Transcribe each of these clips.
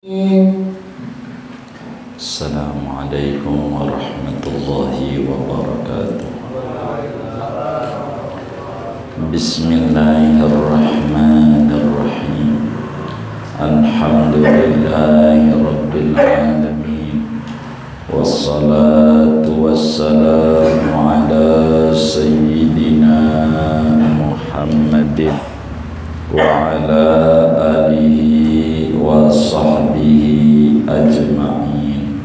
Assalamualaikum warahmatullahi wabarakatuh. Bismillahirrahmanirrahim. Alhamdulillahi rabbil alamin. Wassalatu wassalamu ala sayyidina Muhammadin wa ala alihi wa sahbihi ajma'in.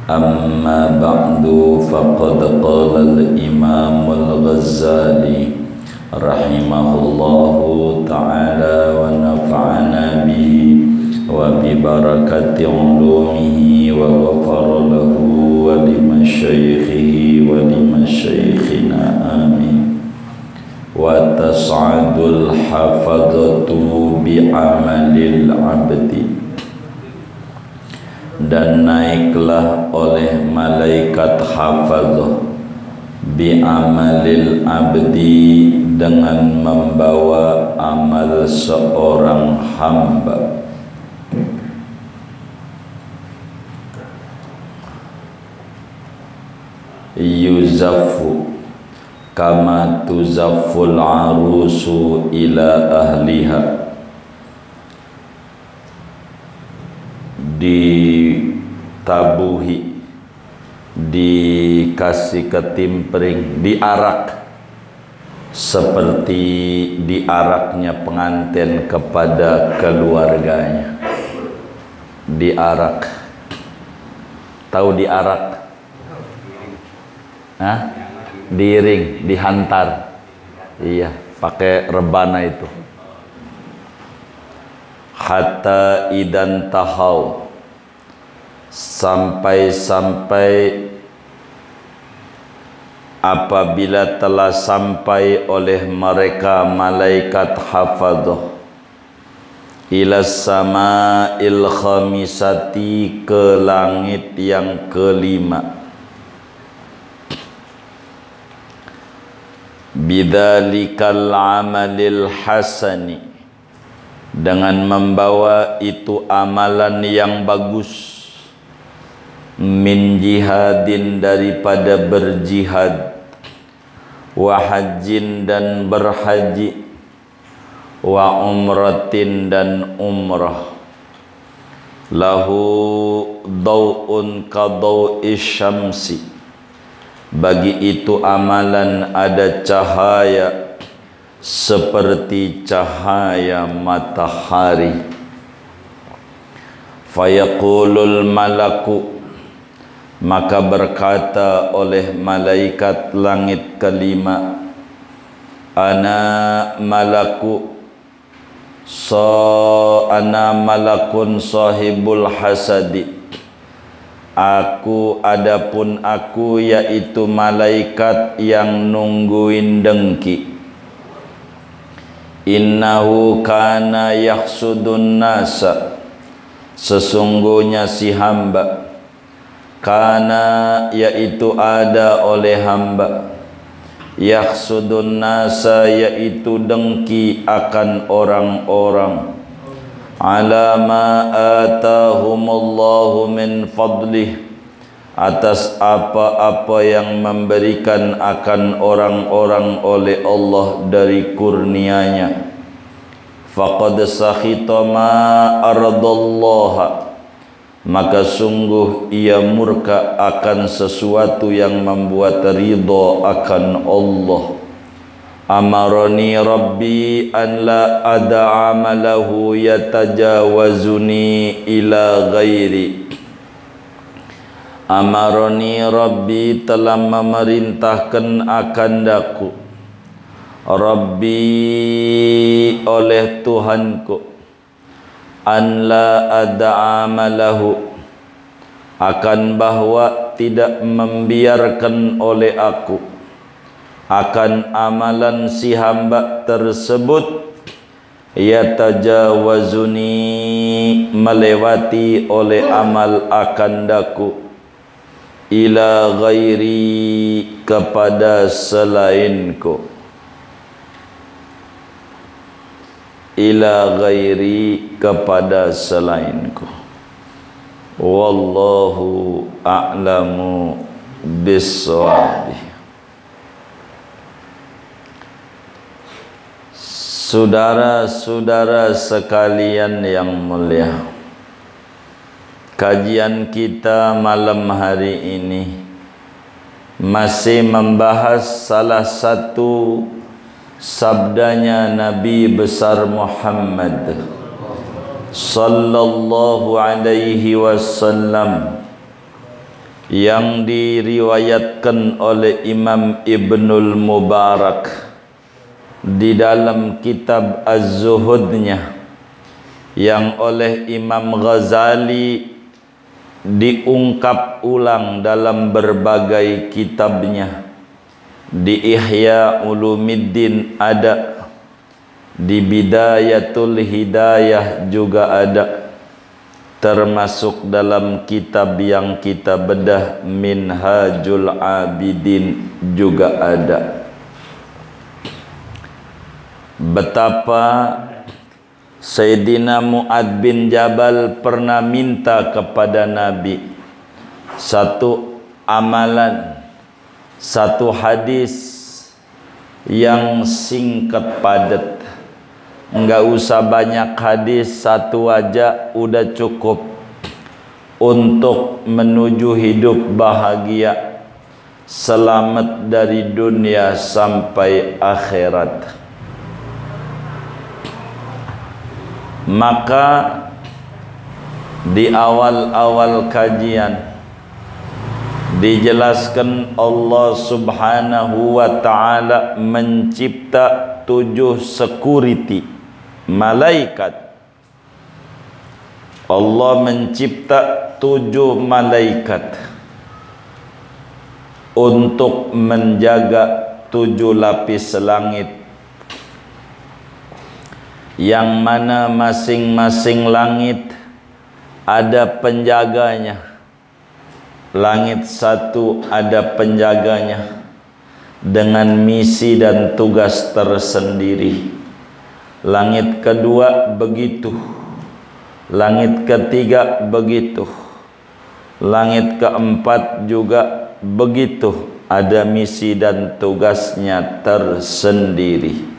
Amma ba'du, faqad qala al-imam al-Ghazali rahimahullahu ta'ala wa nafa'ana bihi wa bi barakati ulumihi wa ghafara lahu wa li masyaikhihi wa li masyaikhina amin. Wa tas'adul hafadhatu bi'amalil abdi, dan naiklah oleh malaikat hafadhah bi'amalil abdi, dengan membawa amal seorang hamba. Yuzafu kama tuzafful arusu ila ahliha, ditabuhi, dikasih ketimpring, diarak seperti diaraknya pengantin kepada keluarganya. Diarak, tahu diarak? Hah? Diiring, dihantar. Iya, pakai rebana itu. Hatta idan tahau, sampai-sampai apabila telah sampai oleh mereka malaikat hafadhah ila sama'il khamisati, ke langit yang kelima. Bidzalikal amalil hasani, dengan membawa itu amalan yang bagus. Min jihadin, daripada berjihad. Wa hajjin, dan berhaji. Wa umratin, dan umrah. Lahu daw'un kadaw'is syamsi, bagi itu amalan ada cahaya seperti cahaya matahari. Fayaqulul malaku, maka berkata oleh malaikat langit kelima, ana malakun sahibul hasadi, aku, adapun aku, yaitu malaikat yang nungguin dengki. Innahu kana yahsudun nasa, sesungguhnya si hamba, kana, yaitu ada oleh hamba, yahsudun nasa, yaitu dengki akan orang-orang, ala ma atahumullahu min fadlih, atas apa-apa yang memberikan akan orang-orang oleh Allah dari kurnianya. Faqad sakhita ma ardallaha, maka sungguh ia murka akan sesuatu yang membuat ridha akan Allah. Amarani Rabbi an la ad'amalahu yatajawazuni ila ghairi. Amarani Rabbi, telah memerintahkan akan daku, Rabbi, oleh Tuhanku, an la ad'amalahu, akan bahwa tidak membiarkan oleh aku akan amalan si hamba tersebut, yatajawazuni, melewati oleh amal akan daku, ila ghairi, kepada selainku. ila ghairi, kepada selainku. Wallahu a'lamu bis-shawab. Saudara-saudara sekalian yang mulia, kajian kita malam hari ini masih membahas salah satu sabdanya Nabi besar Muhammad sallallahu alaihi wasallam yang diriwayatkan oleh Imam Ibnul Mubarak di dalam kitab Az-Zuhudnya, yang oleh Imam Ghazali diungkap ulang dalam berbagai kitabnya. Di Ihya Ulumiddin ada, di Bidayatul Hidayah juga ada, termasuk dalam kitab yang kita bedah Minhajul Abidin juga ada. Betapa Sayyidina Mu'ad bin Jabal pernah minta kepada Nabi satu amalan, satu hadis yang singkat padat. Enggak usah banyak hadis, satu aja udah cukup untuk menuju hidup bahagia, selamat dari dunia sampai akhirat. Maka di awal-awal kajian dijelaskan Allah Subhanahu wa ta'ala mencipta 7 security malaikat. Allah mencipta 7 malaikat untuk menjaga 7 lapis langit, yang mana masing-masing langit ada penjaganya. Langit satu ada penjaganya dengan misi dan tugas tersendiri. Langit kedua begitu, langit ketiga begitu, langit keempat juga begitu, ada misi dan tugasnya tersendiri.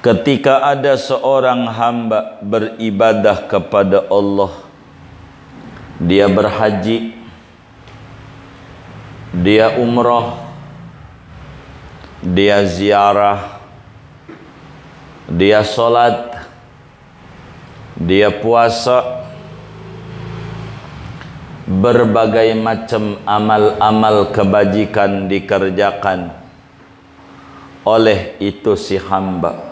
Ketika ada seorang hamba beribadah kepada Allah, dia berhaji, dia umrah, dia ziarah, dia sholat, dia puasa, berbagai macam amal-amal kebajikan dikerjakan oleh itu si hamba.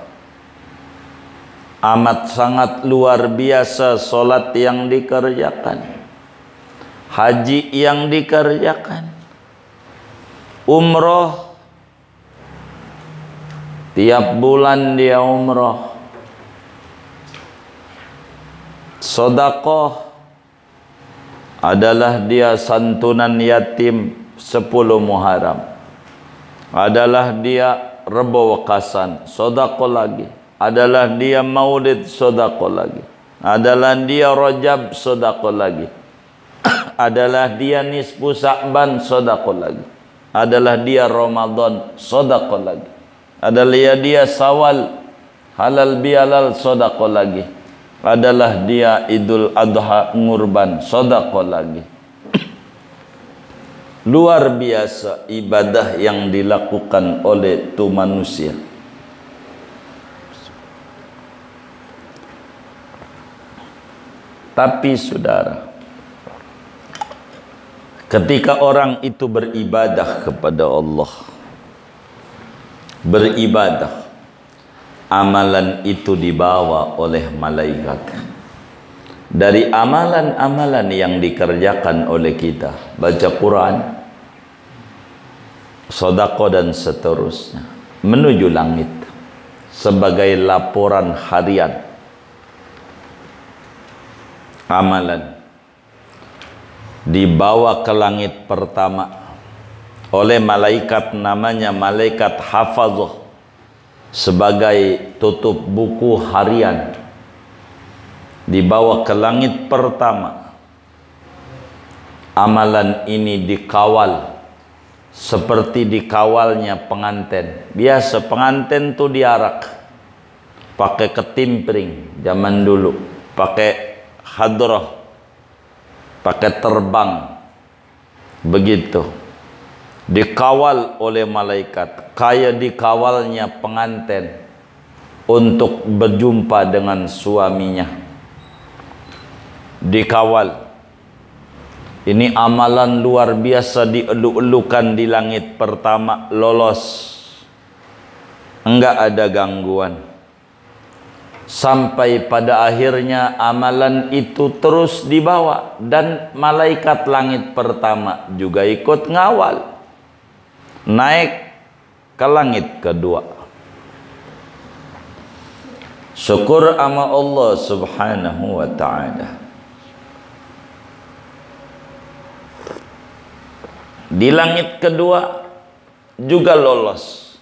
Amat sangat luar biasa solat yang dikerjakan, haji yang dikerjakan, umroh, tiap bulan dia umroh, sedekah adalah dia santunan yatim 10 Muharram, adalah dia Rebo Wekasan, sedekah lagi, adalah dia Maulid, sedekah lagi, adalah dia Rajab, sedekah lagi, adalah dia Nisfu Sa'ban, sedekah lagi, adalah dia Ramadan, sedekah lagi, adalah dia Sawal, halal bihalal, sedekah lagi, adalah dia Idul Adha, ngurban, sedekah lagi. Luar biasa ibadah yang dilakukan oleh tu manusia. Tapi saudara, ketika orang itu beribadah kepada Allah, beribadah, amalan itu dibawa oleh malaikat. Dari amalan-amalan yang dikerjakan oleh kita, baca Quran, sedekah dan seterusnya, menuju langit sebagai laporan harian. Amalan dibawa ke langit pertama oleh malaikat namanya malaikat hafazah, sebagai tutup buku harian, dibawa ke langit pertama. Amalan ini dikawal seperti dikawalnya pengantin. Biasa pengantin tuh diarak pakai ketimpring zaman dulu, pakai hadrah, pakai terbang, begitu. Dikawal oleh malaikat, kayak dikawalnya pengantin untuk berjumpa dengan suaminya. Dikawal. Ini amalan luar biasa, dielu-elukan di langit pertama, lolos, enggak ada gangguan. Sampai pada akhirnya amalan itu terus dibawa, dan malaikat langit pertama juga ikut ngawal, naik ke langit kedua. Syukur ama Allah subhanahu wa ta'ala. Di langit kedua juga lolos,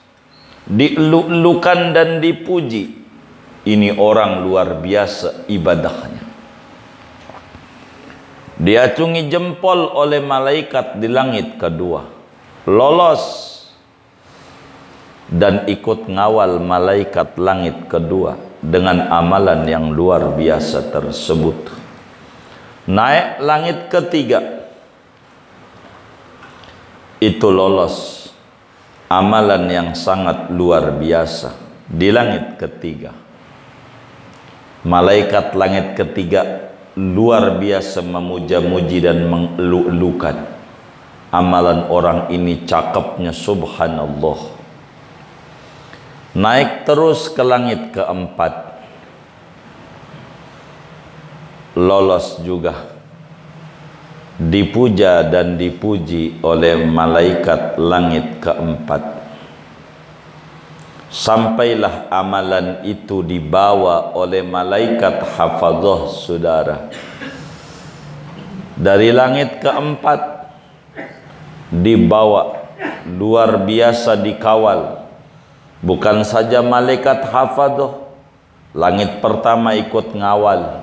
dielu-elukan dan dipuji. Ini orang luar biasa ibadahnya. Diacungi jempol oleh malaikat di langit kedua, lolos dan ikut ngawal malaikat langit kedua dengan amalan yang luar biasa tersebut. Naik langit ketiga, itu lolos, amalan yang sangat luar biasa di langit ketiga. Malaikat langit ketiga luar biasa memuja-muji dan mengelu-elukan. Amalan orang ini cakepnya, subhanallah. Naik terus ke langit keempat, lolos juga, dipuja dan dipuji oleh malaikat langit keempat. Sampailah amalan itu dibawa oleh malaikat hafadzah, saudara, dari langit keempat, dibawa luar biasa, dikawal. Bukan saja malaikat hafadzah, langit pertama ikut ngawal,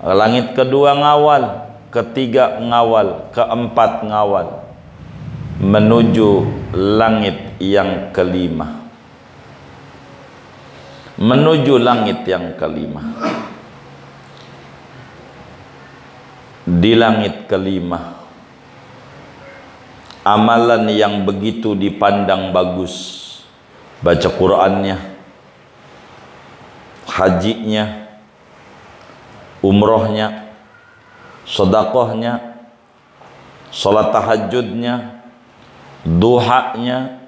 langit kedua ngawal, ketiga ngawal, keempat ngawal, menuju langit yang kelima. Menuju langit yang kelima. Di langit kelima, amalan yang begitu dipandang bagus, baca Qur'annya, hajinya, umrohnya, sedekahnya, salat tahajudnya, duhanya,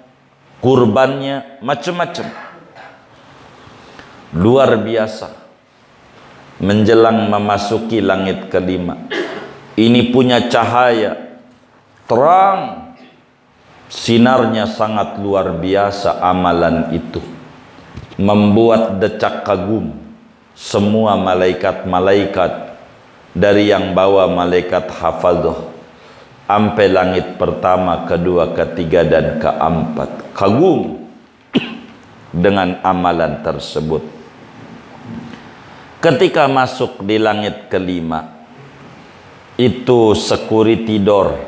kurbannya, macam-macam. Luar biasa. Menjelang memasuki langit kelima, ini punya cahaya terang, sinarnya sangat luar biasa. Amalan itu membuat decak kagum semua malaikat-malaikat, dari yang bawa malaikat hafadzah sampai langit pertama, kedua, ketiga, dan keempat. Kagum dengan amalan tersebut. Ketika masuk di langit kelima, itu security door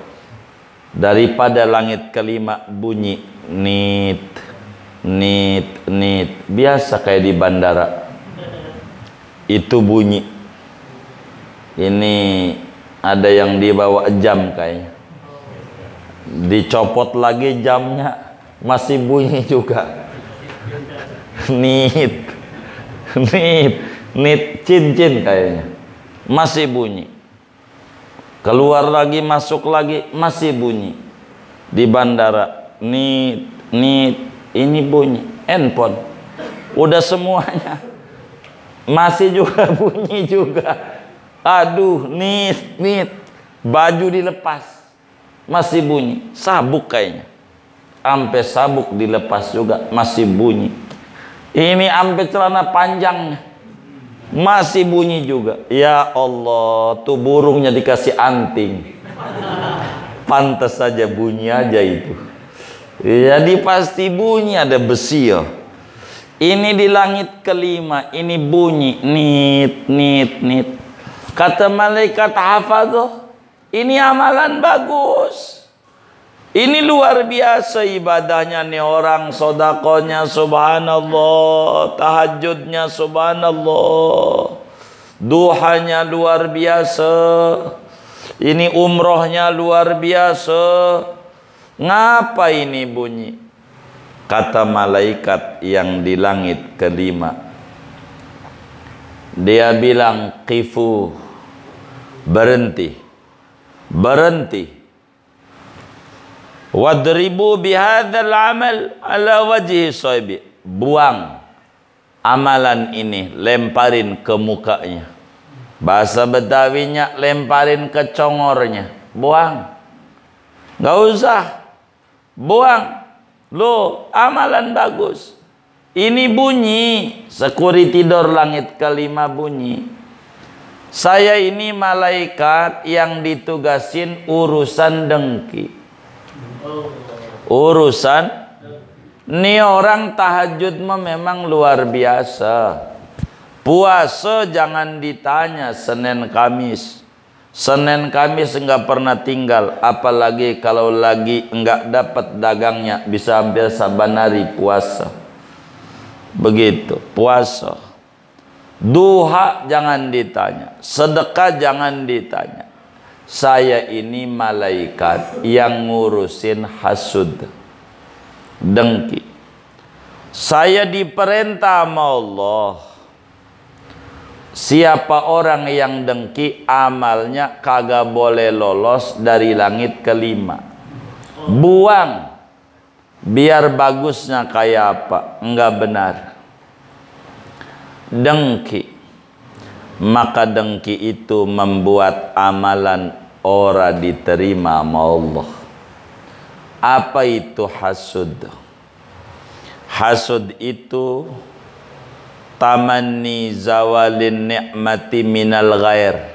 daripada langit kelima bunyi nit, nit, nit. Biasa kayak di bandara itu bunyi. Ini ada yang dibawa jam kayaknya, dicopot lagi jamnya masih bunyi juga. Nit, nit, nit, cincin kayaknya masih bunyi. Keluar lagi, masuk lagi, masih bunyi. Di bandara nit, nit, ini bunyi. Handphone udah semuanya masih juga bunyi juga. Aduh, nit, nit. Baju dilepas masih bunyi. Sabuk kayaknya, sampai sabuk dilepas juga masih bunyi. Ini sampai celana panjangnya masih bunyi juga. Ya Allah, tuh burungnya dikasih anting, pantas saja bunyi aja itu. Jadi pasti bunyi, ada besi ya. Ini di langit kelima, ini bunyi nit nit nit. Kata malaikat hafadhah, ini amalan bagus. Ini luar biasa ibadahnya nih orang, sodakonya subhanallah, tahajudnya subhanallah, duhanya luar biasa, ini umrohnya luar biasa. Ngapa ini bunyi? Kata malaikat yang di langit kelima, dia bilang qifu, berhenti, berhenti. Wadribu bihadzal amal ala wajhi sahibi, buang amalan ini, lemparin ke mukanya. Bahasa Betawinya lemparin ke congornya, buang. Gak usah, buang. Loh, amalan bagus. Ini bunyi, security door langit kelima bunyi, saya ini malaikat yang ditugasin urusan dengki. Urusan ini orang tahajud memang luar biasa. Puasa jangan ditanya Senin Kamis. Senin Kamis enggak pernah tinggal, apalagi kalau lagi enggak dapat dagangnya bisa hampir saban hari puasa. Begitu, puasa. Duha jangan ditanya, sedekah jangan ditanya. Saya ini malaikat yang ngurusin hasud, dengki. Saya diperintah sama Allah, siapa orang yang dengki amalnya kagak boleh lolos dari langit kelima. Buang, biar bagusnya kayak apa, enggak benar. Dengki, maka dengki itu membuat amalan ora diterima sama Allah. Apa itu hasud? Hasud itu tamanni zawalin ni'mati minal ghair.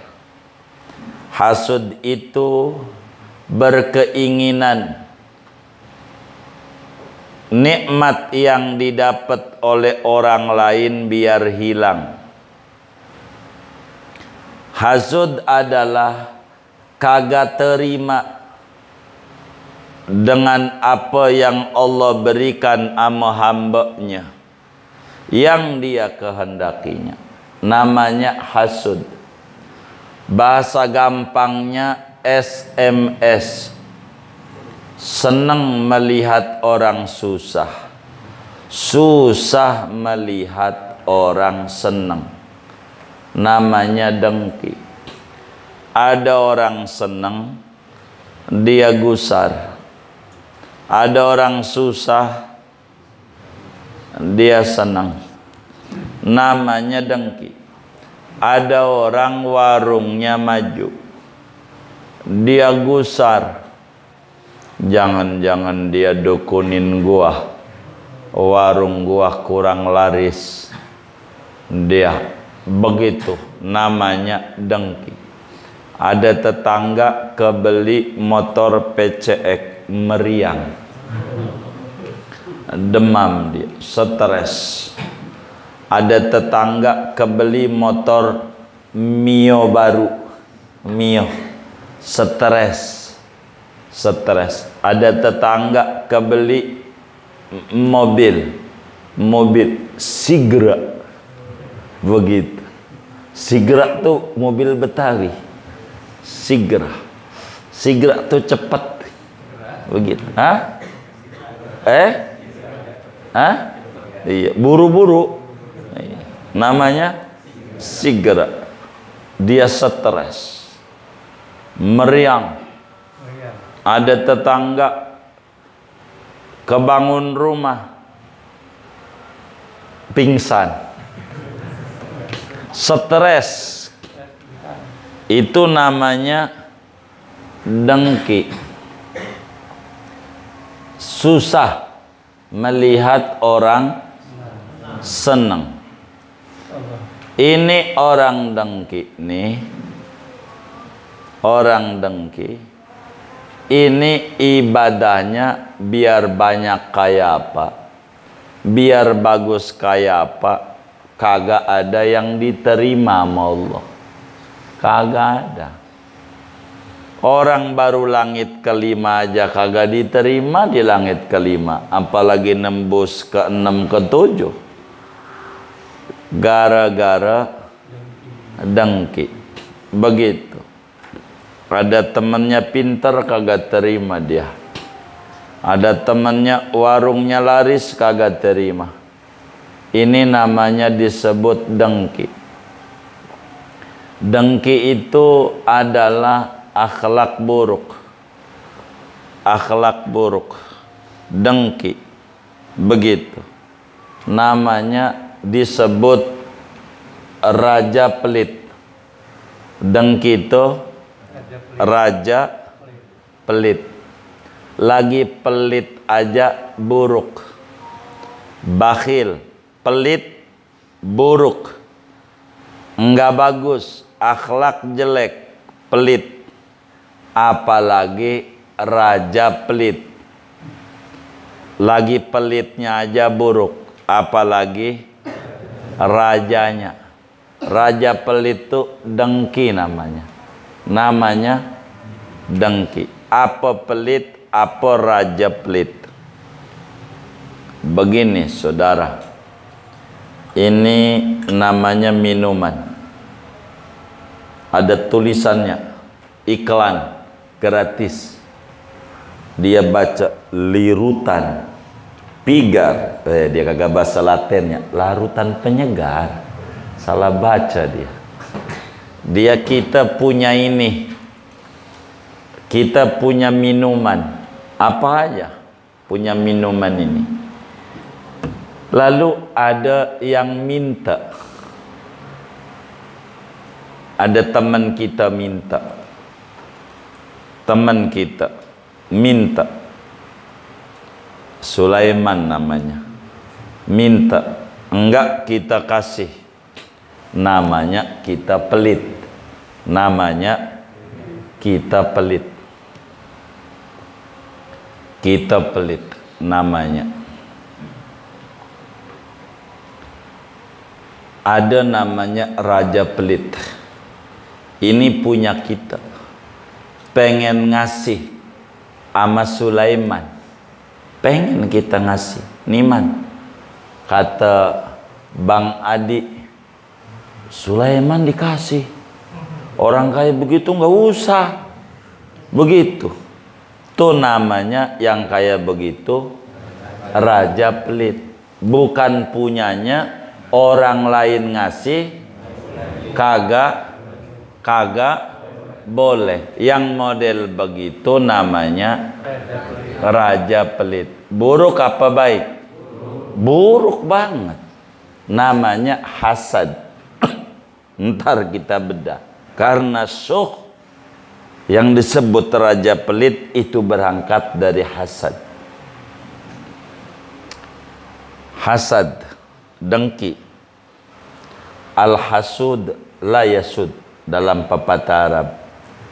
Hasud itu berkeinginan nikmat yang didapat oleh orang lain biar hilang. Hasud adalah kagak terima dengan apa yang Allah berikan sama hambanya, yang dia kehendakinya. Namanya hasud. Bahasa gampangnya SMS. Senang melihat orang susah, susah melihat orang senang. Namanya dengki. Ada orang senang, dia gusar. Ada orang susah, dia senang. Namanya dengki. Ada orang warungnya maju, dia gusar. Jangan-jangan dia dukunin gua, warung gua kurang laris. Dia begitu, namanya dengki. Ada tetangga kebeli motor PCX, meriang, demam dia, stres. Ada tetangga kebeli motor Mio baru, Mio, stres. Ada tetangga kebeli mobil Sigra. Begitu. Sigra tuh mobil Betawi. Sigra tuh cepat. Begitu. Hah? Iya, buru-buru. Namanya Sigra. Dia stres, meriang. Ada tetangga kebangun rumah, pingsan, stres. Itu namanya dengki. Susah melihat orang senang. Ini orang dengki nih. Orang dengki ini ibadahnya biar banyak kayak apa, biar bagus kayak apa, kagak ada yang diterima sama Allah. Kagak ada. Orang baru langit kelima aja kagak diterima di langit kelima, apalagi nembus ke 6 ke 7. Gara-gara dengki. Begitu. Ada temennya pinter kagak terima dia. Ada temennya warungnya laris kagak terima. Ini namanya disebut dengki. Dengki itu adalah akhlak buruk. Akhlak buruk. Dengki. Begitu. Namanya disebut raja pelit. Dengki itu raja pelit. Lagi pelit aja buruk. Bakhil, pelit, buruk. Enggak bagus, akhlak jelek, pelit. Apalagi raja pelit. Lagi pelitnya aja buruk, apalagi rajanya. Raja pelit itu dengki namanya. Namanya dengki. Apa pelit, apa raja pelit. Begini saudara, ini namanya minuman. Ada tulisannya, iklan gratis. Dia baca lirutan pigar, dia kagak bahasa Latinnya, larutan penyegar. Salah baca dia. Dia kita punya ini, kita punya minuman apa aja, punya minuman ini. Lalu ada yang minta, ada teman kita minta, teman kita minta, Sulaiman namanya, minta, enggak kita kasih, namanya kita pelit, namanya kita pelit, kita pelit namanya. Ada namanya raja pelit. Ini punya kita, pengen ngasih sama Sulaiman, pengen kita ngasih. Niman kata Bang Adi, Sulaiman dikasih, orang kayak begitu nggak usah begitu. Tuh namanya yang kayak begitu raja pelit. Bukan punyanya, orang lain ngasih kagak boleh. Yang model begitu namanya raja pelit. Buruk apa baik? Buruk banget. Namanya hasad. Ntar kita bedah. Karena syuh yang disebut raja pelit itu berangkat dari hasad. Hasad, dengki. Al-hasud la yasud, dalam pepatah Arab.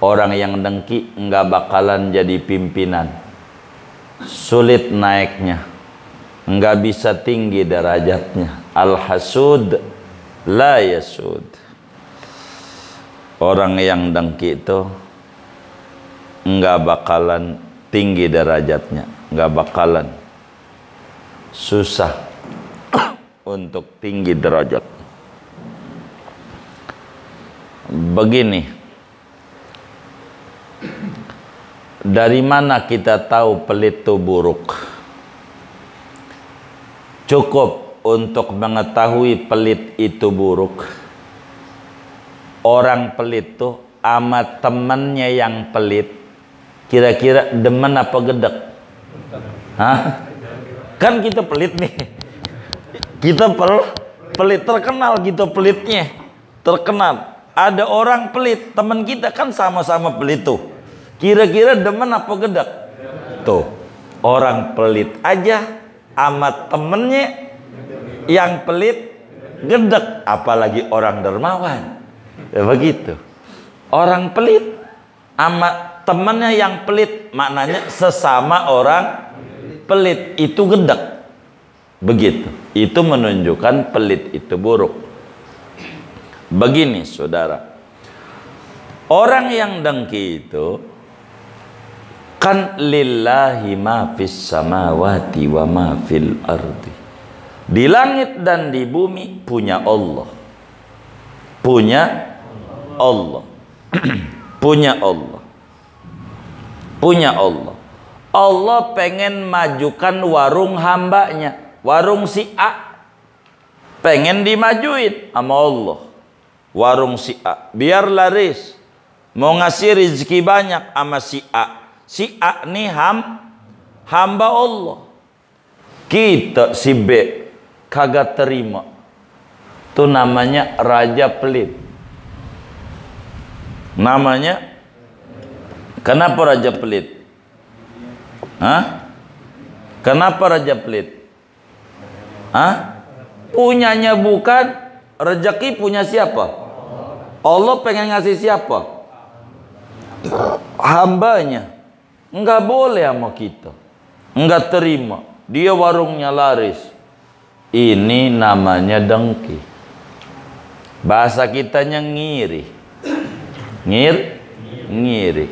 Orang yang dengki enggak bakalan jadi pimpinan. Sulit naiknya. Enggak bisa tinggi derajatnya. Al-hasud la yasud. Orang yang dengki itu enggak bakalan tinggi derajatnya, enggak bakalan, susah untuk tinggi derajat. Begini, dari mana kita tahu pelit itu buruk? Cukup untuk mengetahui pelit itu buruk, orang pelit tuh sama temennya yang pelit kira-kira demen apa gedek? Hah? Kan kita pelit nih. Kita pelit, terkenal gitu pelitnya. Terkenal. Ada orang pelit, teman kita kan sama-sama pelit tuh. Kira-kira demen apa gedek? Tuh. Orang pelit aja sama temennya yang pelit gedek, apalagi orang dermawan. Ya begitu. Orang pelit sama temannya yang pelit, maknanya sesama orang pelit itu gedek. Begitu. Itu menunjukkan pelit itu buruk. Begini saudara, orang yang dengki itu kan lillahi ma fis samawati wa ma fil ardi. Di langit dan di bumi punya Allah. Punya Allah. Punya Allah. Punya Allah. Allah pengen majukan warung hambanya, warung si A. Pengen dimajuin sama Allah. Warung si A biar laris, mau ngasih rezeki banyak sama si A. Si A nih hamba Allah. Kita si B kagak terima. Itu namanya raja pelit. Namanya, kenapa raja pelit? Hah? Kenapa raja pelit? Hah? Punyanya bukan, rezeki punya siapa? Allah pengen ngasih siapa? Hambanya. Enggak boleh sama kita. Enggak terima. Dia warungnya laris. Ini namanya dengki. Bahasa kitanya ngiri. Ngiri.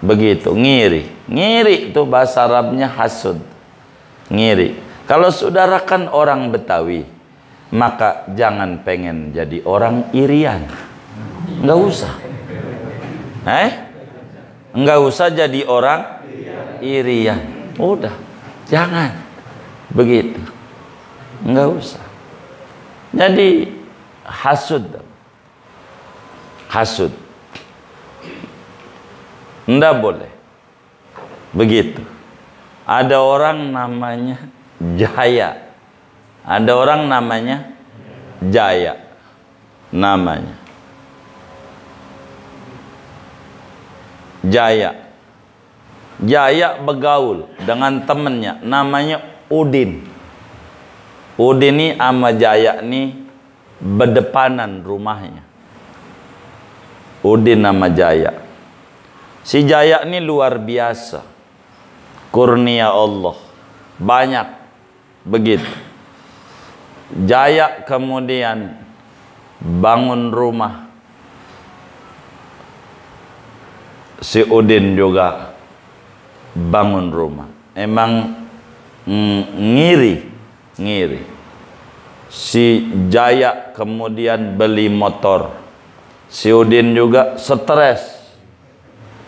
Begitu, ngiri. Ngiri itu bahasa Arabnya hasud. Ngiri. Kalau saudara kan orang Betawi, maka jangan pengen jadi orang irian. Enggak usah. Enggak usah jadi orang irian. Udah, jangan. Begitu. Enggak usah. Jadi hasud. Hasud. Enggak boleh. Begitu. Ada orang namanya Jaya. Ada orang namanya Jaya. Namanya Jaya. Jaya bergaul dengan temennya namanya Udin. Udin ini sama Jaya ini berdepanan rumahnya. Udin nama Jaya. Si Jaya ini luar biasa. Kurnia Allah. Banyak. Begitu. Jaya kemudian bangun rumah. Si Udin juga bangun rumah. Emang ngiri. Si Jaya kemudian beli motor. Si Udin juga stres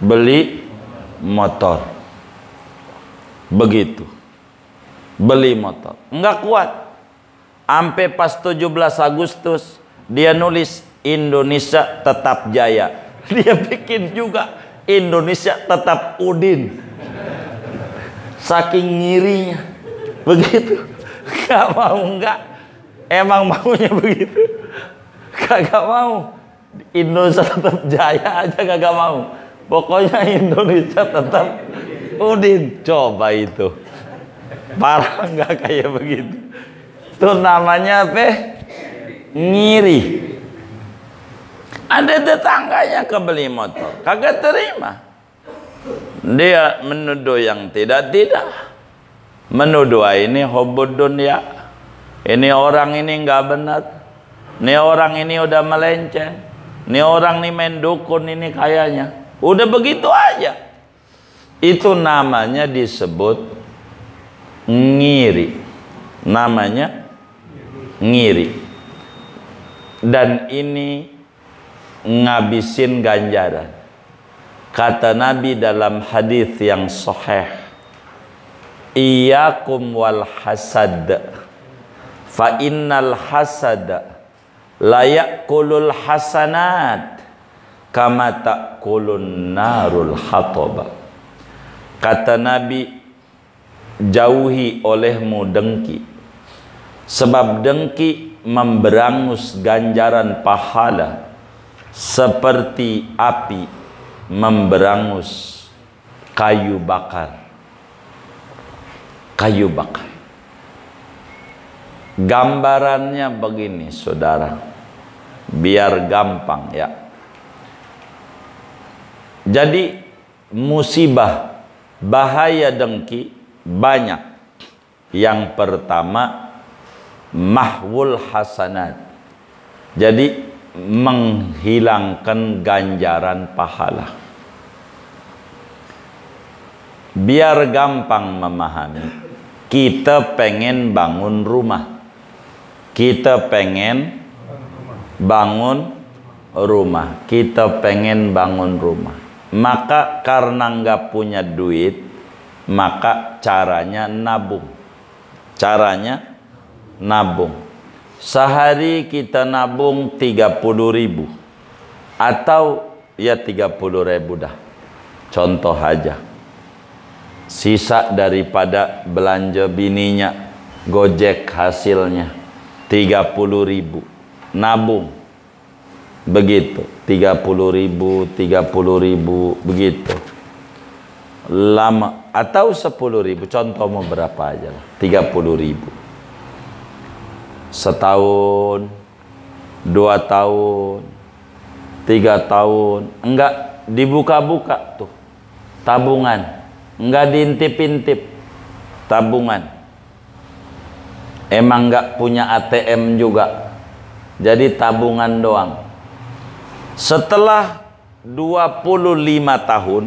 beli motor. Begitu. Beli motor. Enggak kuat. Sampai pas 17 Agustus dia nulis Indonesia tetap jaya. Dia bikin juga Indonesia tetap Udin. Saking ngirinya. Begitu. Gak mau enggak. Emang maunya begitu. Kagak mau. Indonesia tetap jaya aja kagak mau. Pokoknya Indonesia tetap Udin. Coba itu. Parah enggak kayak begitu. Itu namanya apa? Ngiri. Ada tetangganya kebeli motor, kagak terima. Dia menuduh yang tidak-tidak. Menuduh ini hubud dunia. Ini orang ini nggak benar. Ini orang ini udah melenceng. Ini orang ini main dukun ini kayaknya. Udah begitu aja. Itu namanya disebut ngiri. Namanya ngiri. Dan ini ngabisin ganjaran. Kata Nabi dalam hadis yang sahih, iyyakum wal hasad fa innal hasada la ya'kulul hasanat kama ta'kulun narul hataba. Kata Nabi, jauhi olehmu dengki, sebab dengki memberangus ganjaran pahala seperti api memberangus kayu bakar. Kayu bakar. Gambarannya begini saudara, biar gampang ya. Jadi musibah, bahaya dengki banyak. Yang pertama, mahwul hasanat. Jadi menghilangkan ganjaran pahala. Biar gampang memahami, kita pengen bangun rumah. Kita pengen bangun rumah. Kita pengen bangun rumah. Maka karena nggak punya duit, maka caranya nabung. Caranya nabung. Sehari kita nabung 30.000 atau ya 30.000 dah. Contoh aja. Sisa daripada belanja bininya, gojek hasilnya 30.000. Nabung. Begitu. 30.000, 30.000 begitu. Lama atau 10.000, contoh mau berapa aja lah. 30.000. Setahun, 2 tahun, 3 tahun, enggak dibuka-buka tuh tabungan, enggak diintip-intip tabungan. Emang enggak punya ATM juga, jadi tabungan doang. Setelah 25 tahun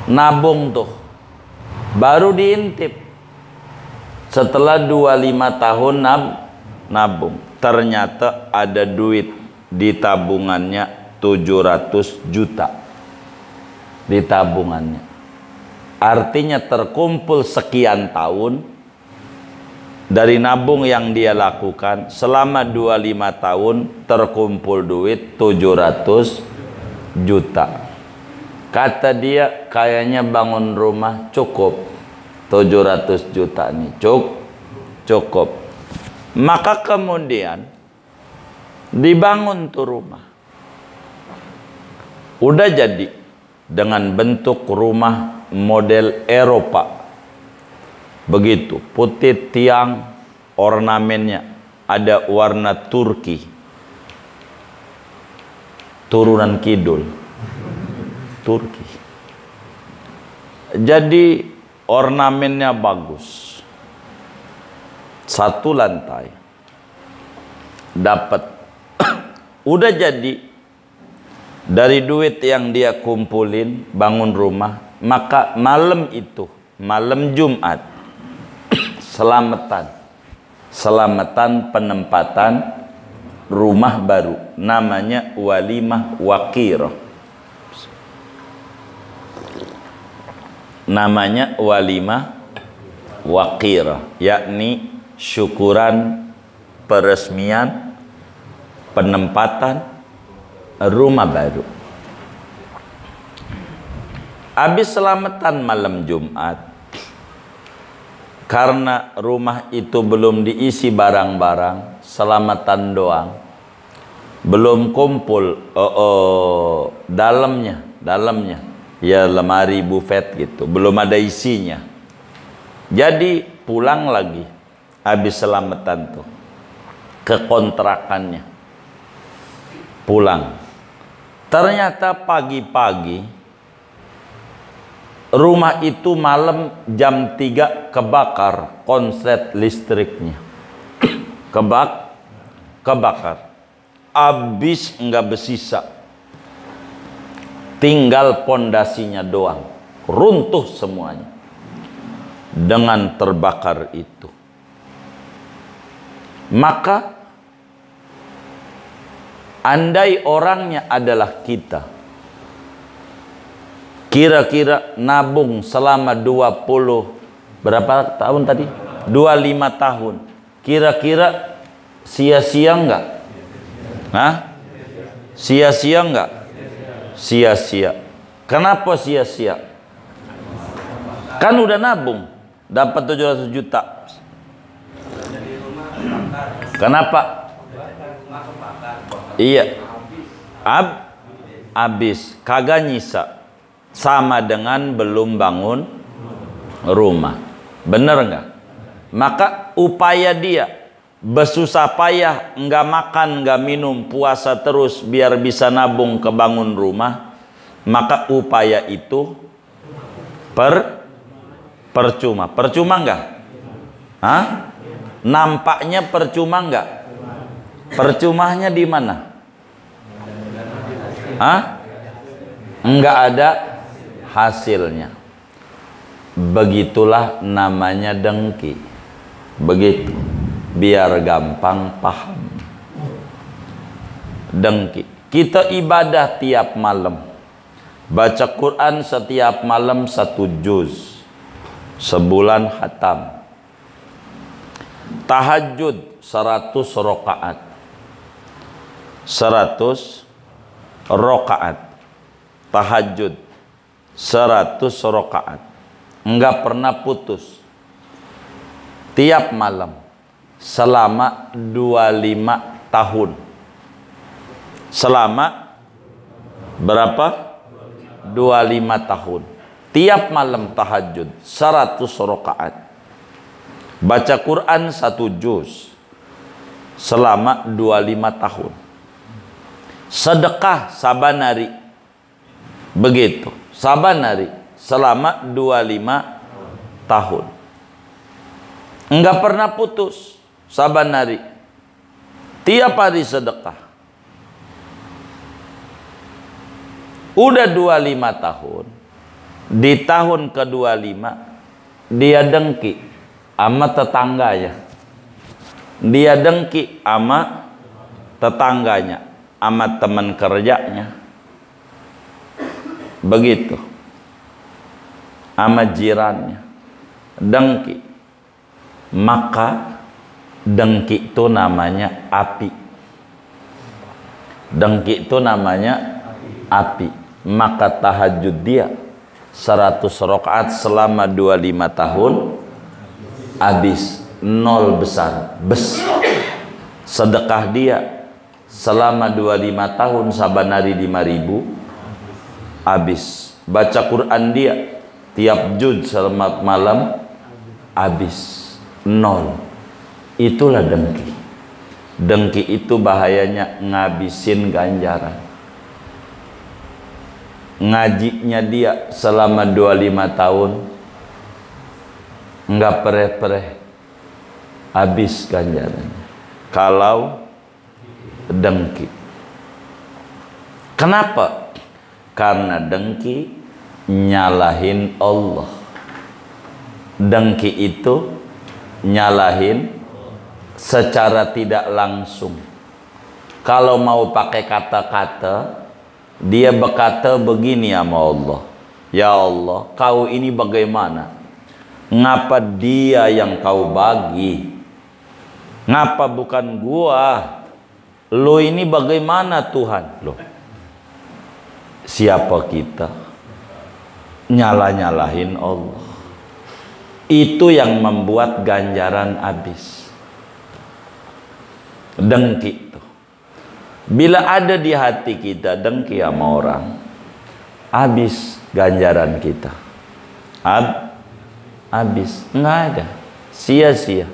nabung tuh, baru diintip. Setelah 25 tahun nabung, ternyata ada duit di tabungannya 700 juta di tabungannya. Artinya terkumpul sekian tahun dari nabung yang dia lakukan selama 25 tahun terkumpul duit 700 juta. Kata dia, kayaknya bangun rumah cukup. 700 juta nih cukup. Maka kemudian dibangun tuh rumah. Udah jadi dengan bentuk rumah model Eropa. Begitu, putih tiang, ornamennya ada warna Turki. Turunan kidul. Turki. Jadi ornamennya bagus. 1 lantai. Dapat. Udah jadi. Dari duit yang dia kumpulin bangun rumah, maka malam itu, malam Jumat, selamatan penempatan rumah baru, namanya walimah waqirah. Namanya walimah waqirah, yakni syukuran peresmian penempatan rumah baru. Habis selamatan malam Jumat, karena rumah itu belum diisi barang-barang, selamatan doang, belum kumpul dalamnya ya lemari buffet gitu, belum ada isinya. Jadi pulang lagi habis selamatan tuh ke kontrakannya. Pulang. Ternyata pagi-pagi rumah itu malam jam 3 kebakar konslet listriknya. Kebakar. Habis enggak bersisa. Tinggal pondasinya doang, runtuh semuanya dengan terbakar itu. Maka andai orangnya adalah kita, kira-kira nabung selama 20 berapa tahun tadi? 25 tahun. Kira-kira sia-sia enggak? Hah? Sia-sia enggak? Sia-sia. Kenapa sia-sia? Kan udah nabung, dapat 700 juta. Kenapa? Iya. Habis, kagak nyisa. Sama dengan belum bangun rumah. Bener nggak? Maka upaya dia bersusah payah, nggak makan, nggak minum, puasa terus biar bisa nabung kebangun rumah, maka upaya itu percuma. Percuma nggak? Hah? Nampaknya percuma enggak? Percumanya di mana? Hah? Enggak ada hasilnya. Begitulah namanya dengki. Begitu. Biar gampang paham. Dengki. Kita ibadah tiap malam. Baca Quran setiap malam 1 juz. Sebulan khatam. Tahajud 100 rakaat. 100 rakaat. Tahajud 100 rakaat. Enggak pernah putus. Tiap malam selama 25 tahun. Selama berapa? 25 tahun. Tiap malam tahajud 100 rakaat. Baca Quran 1 juz selama 25 tahun. Sedekah saban hari. Begitu. Saban hari selama 25 tahun. Enggak pernah putus saban hari. Tiap hari sedekah. Udah 25 tahun. Di tahun ke-25 dia dengki sama tetangganya. Dia dengki sama tetangganya, sama teman kerjanya. Begitu. Sama jirannya. Dengki. Maka dengki itu namanya api. Dengki itu namanya api. Maka tahajud dia 100 rakaat selama 25 tahun habis, nol besar, bes. Sedekah dia selama 25 tahun saban hari 5.000 habis. Baca Quran dia tiap juz selama malam habis, nol. Itulah dengki. Dengki itu bahayanya ngabisin ganjaran. Ngajinya dia selama 25 tahun enggak pereh-pereh, habis ganjarannya. Kalau dengki. Kenapa? Karena dengki nyalahin Allah. Dengki itu nyalahin secara tidak langsung. Kalau mau pakai kata-kata, dia berkata begini sama Allah. Ya Allah, kau ini bagaimana? Ngapa dia yang kau bagi? Ngapa bukan gua? Lo ini bagaimana Tuhan? Loh, siapa kita? Nyala-nyalahin Allah. Itu yang membuat ganjaran habis. Dengki. Bila ada di hati kita dengki sama orang, habis ganjaran kita. Habis, nggak ada, sia-sia,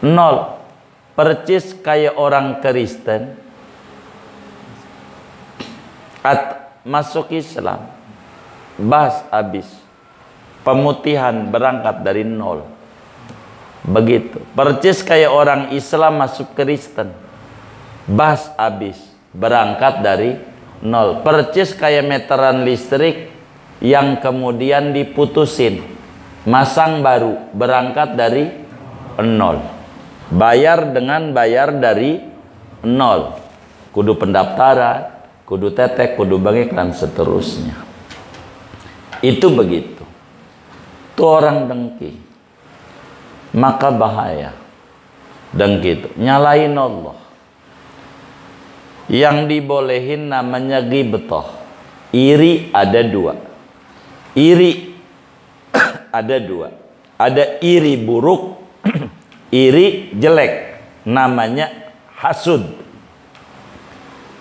nol. Percis kayak orang Kristen masuk Islam, habis. Pemutihan berangkat dari nol. Begitu. Percis kayak orang Islam masuk Kristen, habis, berangkat dari nol. Percis kayak meteran listrik yang kemudian diputusin, masang baru, berangkat dari nol. Bayar dari nol. Kudu pendaftaran, kudu tetek, kudu bagi, dan seterusnya. Itu begitu. Itu orang dengki. Maka bahaya. Dengki itu nyalain Allah. Yang dibolehin namanya ghibthah. Iri ada dua. Iri ada dua. Ada iri buruk, iri jelek. Namanya hasud.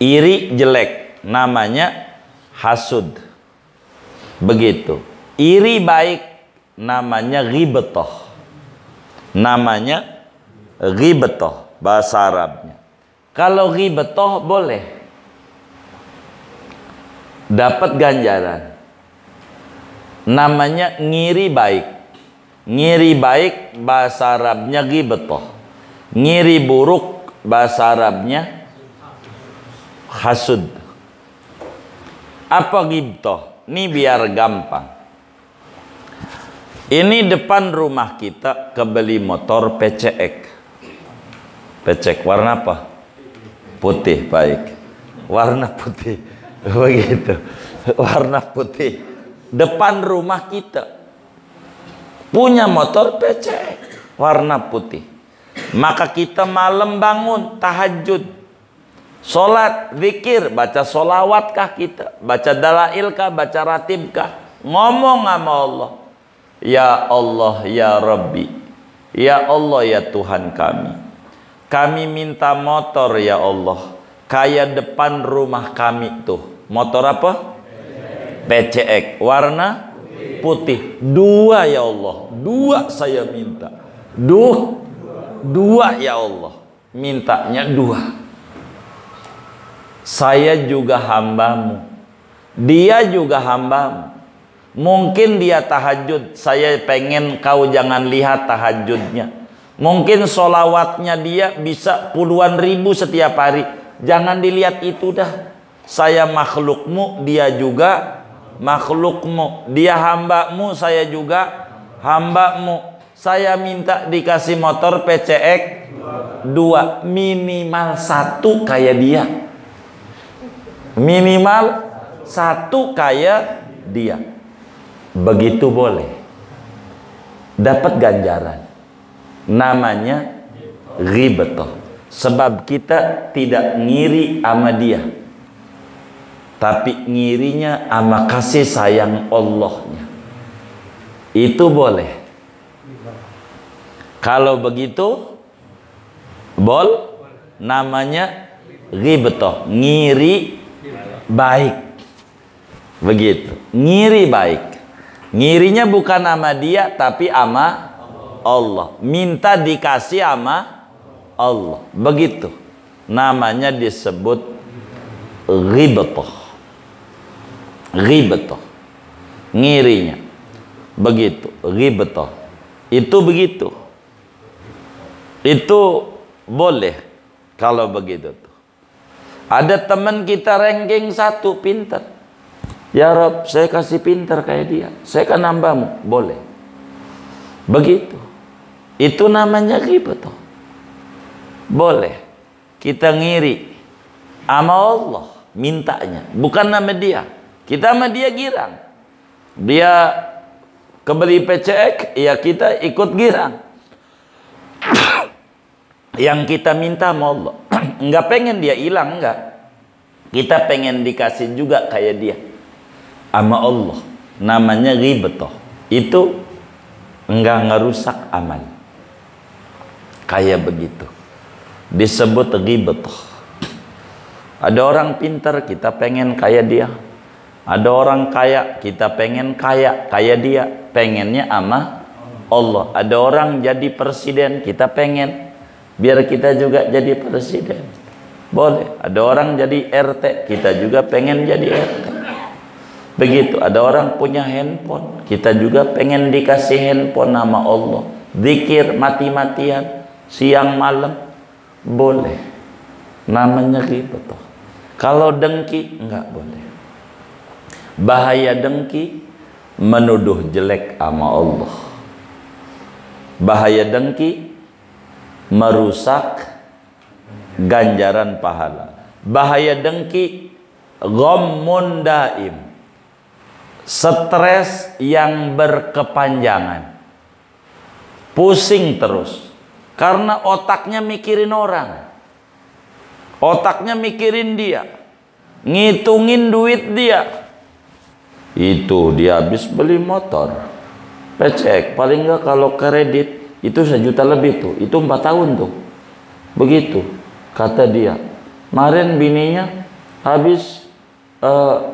Iri jelek. Namanya hasud. Begitu. Iri baik. Namanya ghibthah. Namanya ghibthah bahasa Arabnya. Kalau ghibthah boleh dapat ganjaran. Namanya ngiri baik. Ngiri baik bahasa Arabnya ghibtah. Ngiri buruk bahasa Arabnya hasud. Apa ghibtah? Ini biar gampang. Ini depan rumah kita kebeli motor PCX. PCX warna apa? Putih, baik. Warna putih. Begitu. Warna putih. Depan rumah kita punya motor PCX warna putih. Maka kita malam bangun tahajud, sholat, zikir, baca sholawat kita, baca dalail kah, baca ratib kah, ngomong sama Allah, ya Allah ya Rabbi, ya Allah ya Tuhan kami minta motor ya Allah, kayak depan rumah kami tuh. Motor apa? PCX warna putih. 2 ya Allah, 2 saya minta. 2 ya Allah, mintanya 2. Saya juga hambamu, dia juga hambamu. Mungkin dia tahajud, saya pengen kau jangan lihat tahajudnya. Mungkin sholawatnya dia bisa puluhan ribu setiap hari, jangan dilihat itu dah. Saya makhlukmu, dia juga makhlukmu. Dia hambamu, saya juga hambamu. Saya minta dikasih motor PCX 2, minimal 1 kayak dia. Minimal 1 kayak dia. Begitu boleh. Dapat ganjaran. Namanya ghibtah. Sebab kita tidak ngiri sama dia, tapi ngirinya sama kasih sayang Allahnya. Itu boleh. Kalau begitu namanya ghibtah, ngiri baik. Begitu, ngiri baik. Ngirinya bukan sama dia tapi sama Allah. Minta dikasih sama Allah. Begitu. Namanya disebut ghibtah. Ghibtah. Ngirinya. Begitu. Ghibtah. Itu begitu. Itu boleh kalau begitu tuh. Ada teman kita ranking 1 pintar. Ya Rob, saya kasih pintar kayak dia. Saya kan nambamu. Boleh. Begitu. Itu namanya ghibtah. Boleh. Kita ngiri sama Allah mintanya, bukan nama dia. Kita sama dia girang. Dia kebeli PCX, ya kita ikut girang. Yang kita minta sama Allah. Enggak pengen dia hilang, enggak. Kita pengen dikasih juga kayak dia sama Allah. Namanya ghibtah. Itu enggak ngerusak amal. Kayak begitu. Disebut ghibtah. Ada orang pintar, kita pengen kayak dia. Ada orang kaya, kita pengen kaya kayak dia. Pengennya sama Allah. Ada orang jadi presiden, kita pengen biar kita juga jadi presiden. Boleh. Ada orang jadi RT, kita juga pengen jadi RT. Begitu. Ada orang punya handphone, kita juga pengen dikasih handphone nama Allah. Zikir mati-matian siang malam. Boleh. Namanya ghibtah. Kalau dengki enggak boleh. Bahaya dengki, menuduh jelek sama Allah. Bahaya dengki, merusak ganjaran pahala. Bahaya dengki, ghammun daim, stres yang berkepanjangan, pusing terus karena otaknya mikirin orang, otaknya mikirin dia, ngitungin duit dia. Itu dia habis beli motor PCX, paling enggak kalau kredit itu 1 juta lebih tuh, itu 4 tahun tuh. Begitu kata dia. Kemarin bininya habis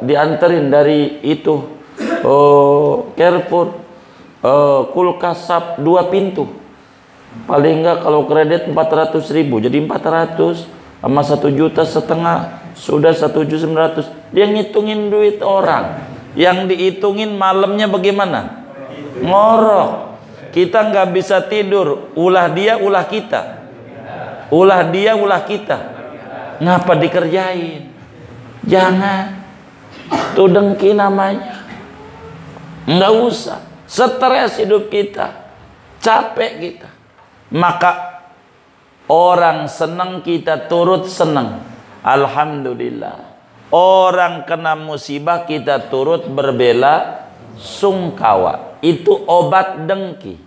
dianterin dari itu Carrefour, kulkas sap 2 pintu. Paling enggak kalau kredit 400.000, jadi 400 sama 1,5 juta sudah 1.900.000. Dia ngitungin duit orang. Yang dihitungin malamnya bagaimana? Ngorok. Kita nggak bisa tidur, ulah dia, ulah kita. Ulah dia, ulah kita. Ngapa dikerjain? Jangan. Itu dengki namanya. Nggak usah. Stres hidup kita. Capek kita. Maka orang senang kita turut senang. Alhamdulillah. Orang kena musibah kita turut berbela sungkawa. Itu obat dengki.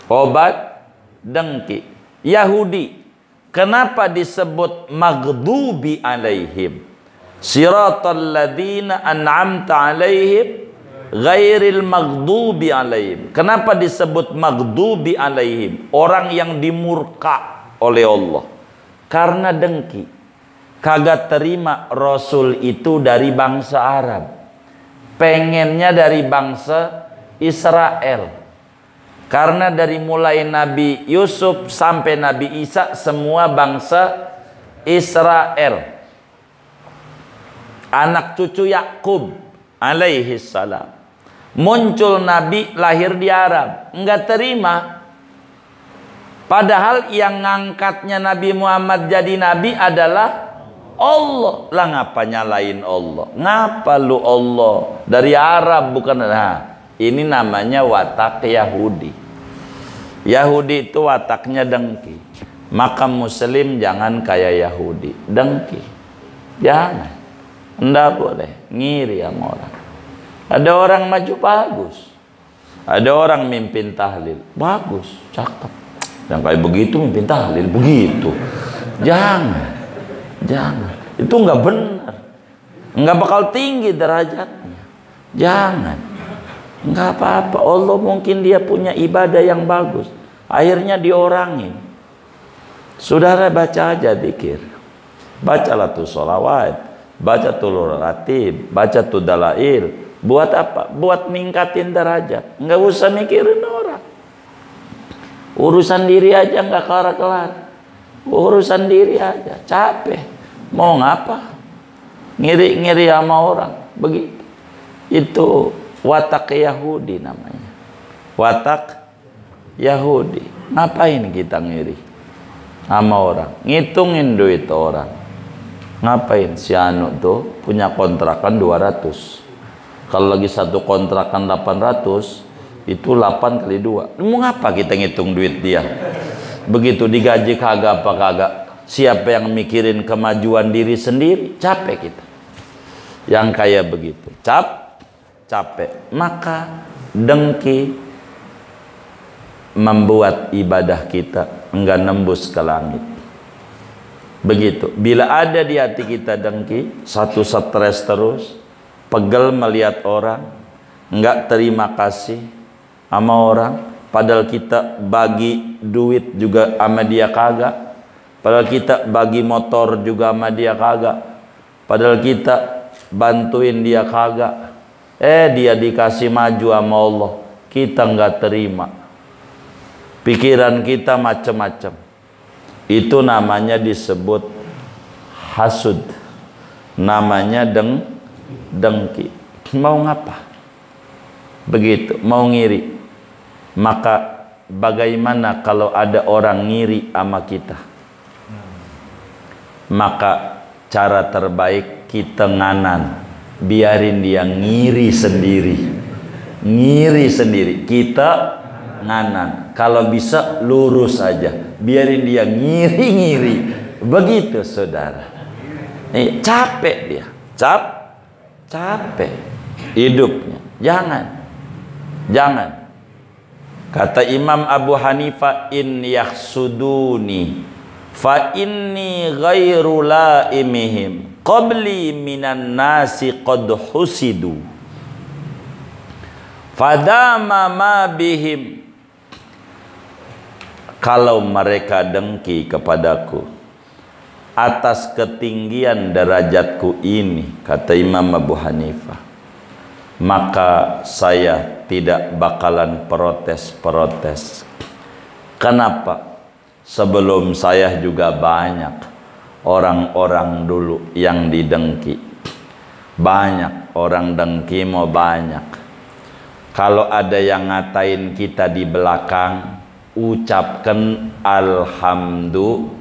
Obat dengki. Yahudi, kenapa disebut maghdubi alaihim? Siratal ladzina an'amta alaihim ghairil maghdubi alaihim. Kenapa disebut maghdubi alaihim? Orang yang dimurka oleh Allah. Karena dengki. Kagak terima Rasul itu dari bangsa Arab. Pengennya dari bangsa Israel. Karena dari mulai Nabi Yusuf sampai Nabi Isa semua bangsa Israel. Anak cucu Yakub alaihi salam. Muncul Nabi lahir di Arab. Enggak terima. Padahal yang ngangkatnya Nabi Muhammad jadi Nabi adalah Allah. Lah ngapa nyalain Allah? Ngapa lu Allah? Dari Arab bukan? Nah, ini namanya watak Yahudi. Yahudi itu wataknya dengki. Maka Muslim jangan kayak Yahudi. Dengki. Jangan. Nggak boleh. Ngiri sama orang. Ada orang maju bagus. Ada orang mimpin tahlil. Bagus. Cakep. Yang kayak begitu mimpin tahlil. Begitu. Jangan. Jangan. Itu nggak benar. Nggak bakal tinggi derajatnya. Jangan. Nggak apa-apa. Allah mungkin dia punya ibadah yang bagus. Akhirnya diorangin. Saudara baca aja zikir. Bacalah tuh sholawat. Baca tuh ratib. Baca tuh dalail. Buat apa? Buat ningkatin derajat. Nggak usah mikirin orang. Urusan diri aja nggak kelar-kelar. Urusan diri aja, capek. Mau ngapa? Ngiri-ngiri sama orang. Begitu. Itu watak Yahudi namanya. Watak Yahudi. Ngapain kita ngiri sama orang? Ngitungin duit orang. Ngapain? Si Anu tuh punya kontrakan 200. Kalau lagi satu kontrakan 800, itu 8 kali 2. Mau ngapa kita ngitung duit dia? Begitu digaji kagak apa kagak. Siapa yang mikirin kemajuan diri sendiri? Capek kita. Yang kayak begitu. Capek. Maka dengki membuat ibadah kita enggak nembus ke langit. Begitu. Bila ada di hati kita dengki, satu stres terus, pegel melihat orang, enggak terima kasih sama orang. Padahal kita bagi duit juga sama dia kagak. Padahal kita bagi motor juga sama dia kagak. Padahal kita bantuin dia kagak. Dia dikasih maju sama Allah. Kita nggak terima. Pikiran kita macam-macam. Itu namanya disebut hasud. Namanya dengki. Mau ngapa? Begitu. Mau ngiri. Maka bagaimana kalau ada orang ngiri sama kita? Maka cara terbaik kita nganan. Biarin dia ngiri sendiri. Ngiri sendiri. Kita nganan. Kalau bisa lurus aja. Biarin dia ngiri-ngiri. Begitu saudara. Capek dia. Capek. Hidupnya. Jangan. Kata Imam Abu Hanifah, in yakhsuduni fa inni ghairu laimihim qabli minan nasi qad husidu fadama ma bihim. Kalau mereka dengki kepadaku atas ketinggian derajatku ini, kata Imam Abu Hanifah, maka saya tidak bakalan protes. Kenapa? Sebelum saya juga banyak orang-orang dulu yang didengki. Banyak orang dengki mau banyak. Kalau ada yang ngatain kita di belakang, ucapkan alhamdulillah.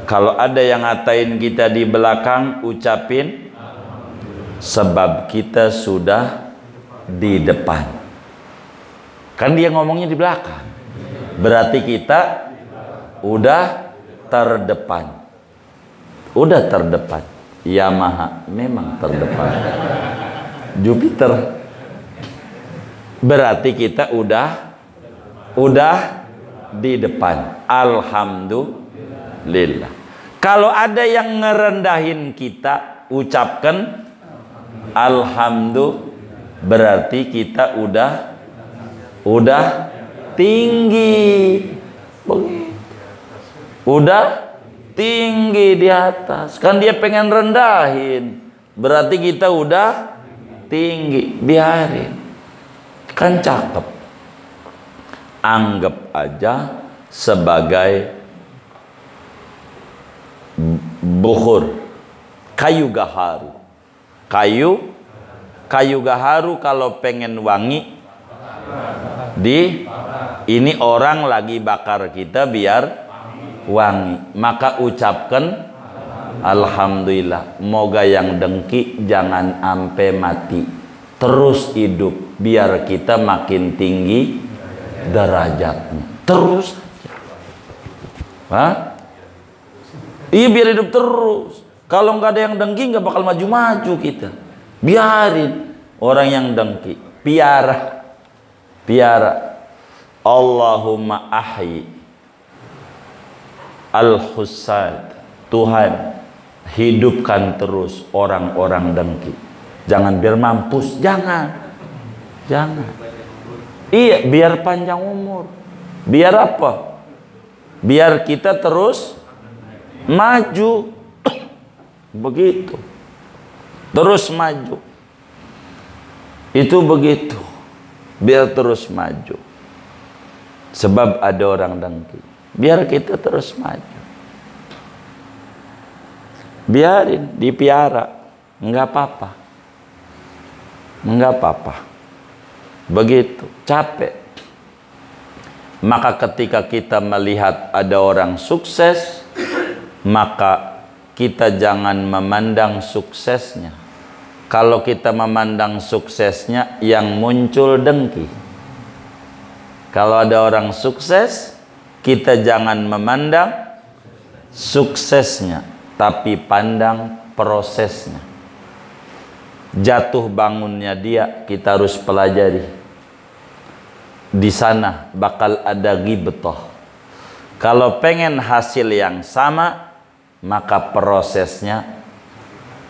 Kalau ada yang ngatain kita di belakang, ucapin sebab kita sudah di depan. Kan dia ngomongnya di belakang, berarti kita udah terdepan. Udah terdepan. Yamaha memang terdepan. Jupiter, berarti kita udah di depan. Alhamdulillah. Kalau ada yang ngerendahin kita, ucapkan alhamdulillah, berarti kita udah tinggi. Udah tinggi di atas. Kan dia pengen rendahin, berarti kita udah tinggi. Biarin, kan cakep. Anggap aja sebagai bukhur, kayu gaharu. Kayu gaharu kalau pengen wangi, ini orang lagi bakar kita biar wangi, maka ucapkan alhamdulillah. Moga yang dengki jangan ampe mati, terus hidup biar kita makin tinggi derajatnya. Terus iya, biar hidup terus. Kalau nggak ada yang dengki, nggak bakal maju-maju kita. Biarin orang yang dengki, piara. Allahumma ahyi al-husad. Tuhan, hidupkan terus orang-orang dengki. Jangan biar mampus, jangan. Iya, biar panjang umur. Biar apa? Biar kita terus maju. Begitu. Terus maju. Itu begitu. Biar terus maju. Sebab ada orang dengki. Biar kita terus maju. Biarin, dipiara. Enggak apa-apa. Begitu. Capek. Maka ketika kita melihat ada orang sukses, maka kita jangan memandang suksesnya. Kalau kita memandang suksesnya, yang muncul dengki. Kalau ada orang sukses, kita jangan memandang suksesnya, tapi pandang prosesnya. Jatuh bangunnya dia kita harus pelajari. Di sana bakal ada ghibthah. Kalau pengen hasil yang sama, maka prosesnya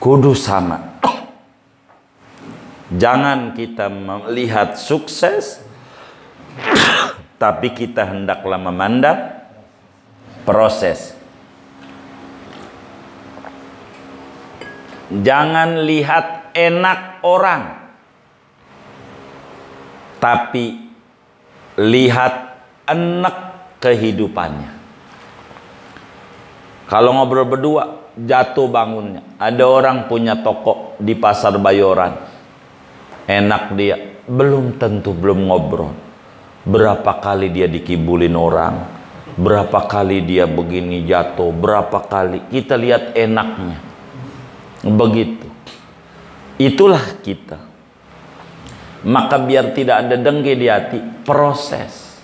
kudu sama. Jangan kita melihat sukses, tapi kita hendaklah memandang proses. Jangan lihat enak orang, tapi lihat enak kehidupannya. Kalau ngobrol berdua, jatuh bangunnya. Ada orang punya toko di Pasar Bayoran, enak dia, belum tentu belum ngobrol. Berapa kali dia dikibulin orang, berapa kali dia begini jatuh, berapa kali kita lihat enaknya. Begitu. Itulah kita. Maka biar tidak ada dengki di hati, prosesnya.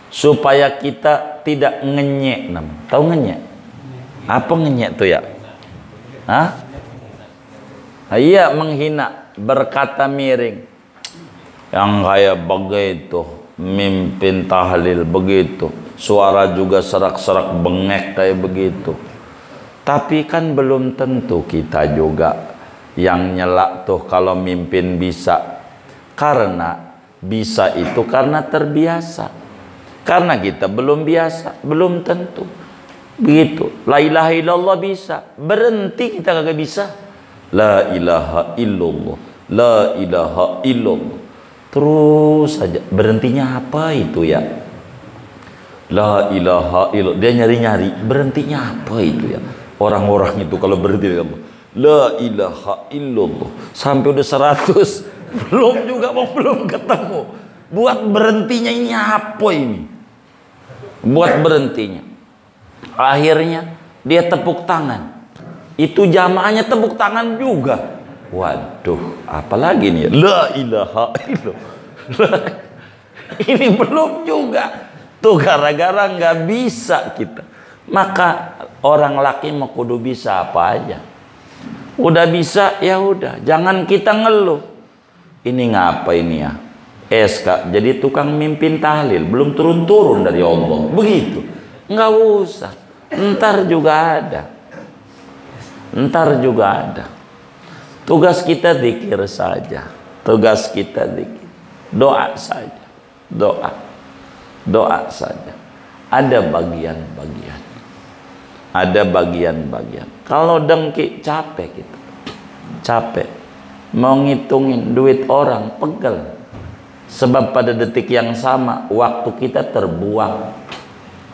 Supaya kita tidak ngenyek. Tahu ngenyek? Apa ngenyek tuh ya? Iya, menghina, berkata miring. Yang kayak begitu, mimpin tahlil begitu, suara juga serak-serak bengek kayak begitu. Tapi kan belum tentu kita juga yang nyelak tuh kalau mimpin bisa. Karena bisa itu karena terbiasa. Karena kita belum biasa, belum tentu. Begitu. La ilaha illallah bisa, berhenti kita kagak bisa. La ilaha illallah, la ilaha illallah. Terus saja. Berhentinya apa itu ya? La ilaha illallah. Dia nyari-nyari, berhentinya apa itu ya? Orang-orang itu kalau berhenti la ilaha illallah sampai udah 100 belum ketemu. Buat berhentinya ini apa ini? Buat berhentinya. Akhirnya dia tepuk tangan. Itu jamaahnya tepuk tangan juga. Waduh, apalagi nih? La ilaha illallah. Ini belum juga. Tuh gara-gara nggak bisa kita. Maka orang laki mau kudu bisa apa aja. Udah bisa ya udah, jangan kita ngeluh. Ini ngapa ini ya? SK jadi tukang mimpin tahlil, belum turun-turun dari Allah. Begitu. Nggak usah. Ntar juga ada. Ntar juga ada. Tugas kita zikir saja. Tugas kita zikir. Doa saja. Doa. Doa saja. Ada bagian-bagian. Ada bagian-bagian. Kalau dengki capek kita. Capek. Mau ngitungin duit orang pegel. Sebab pada detik yang sama waktu kita terbuang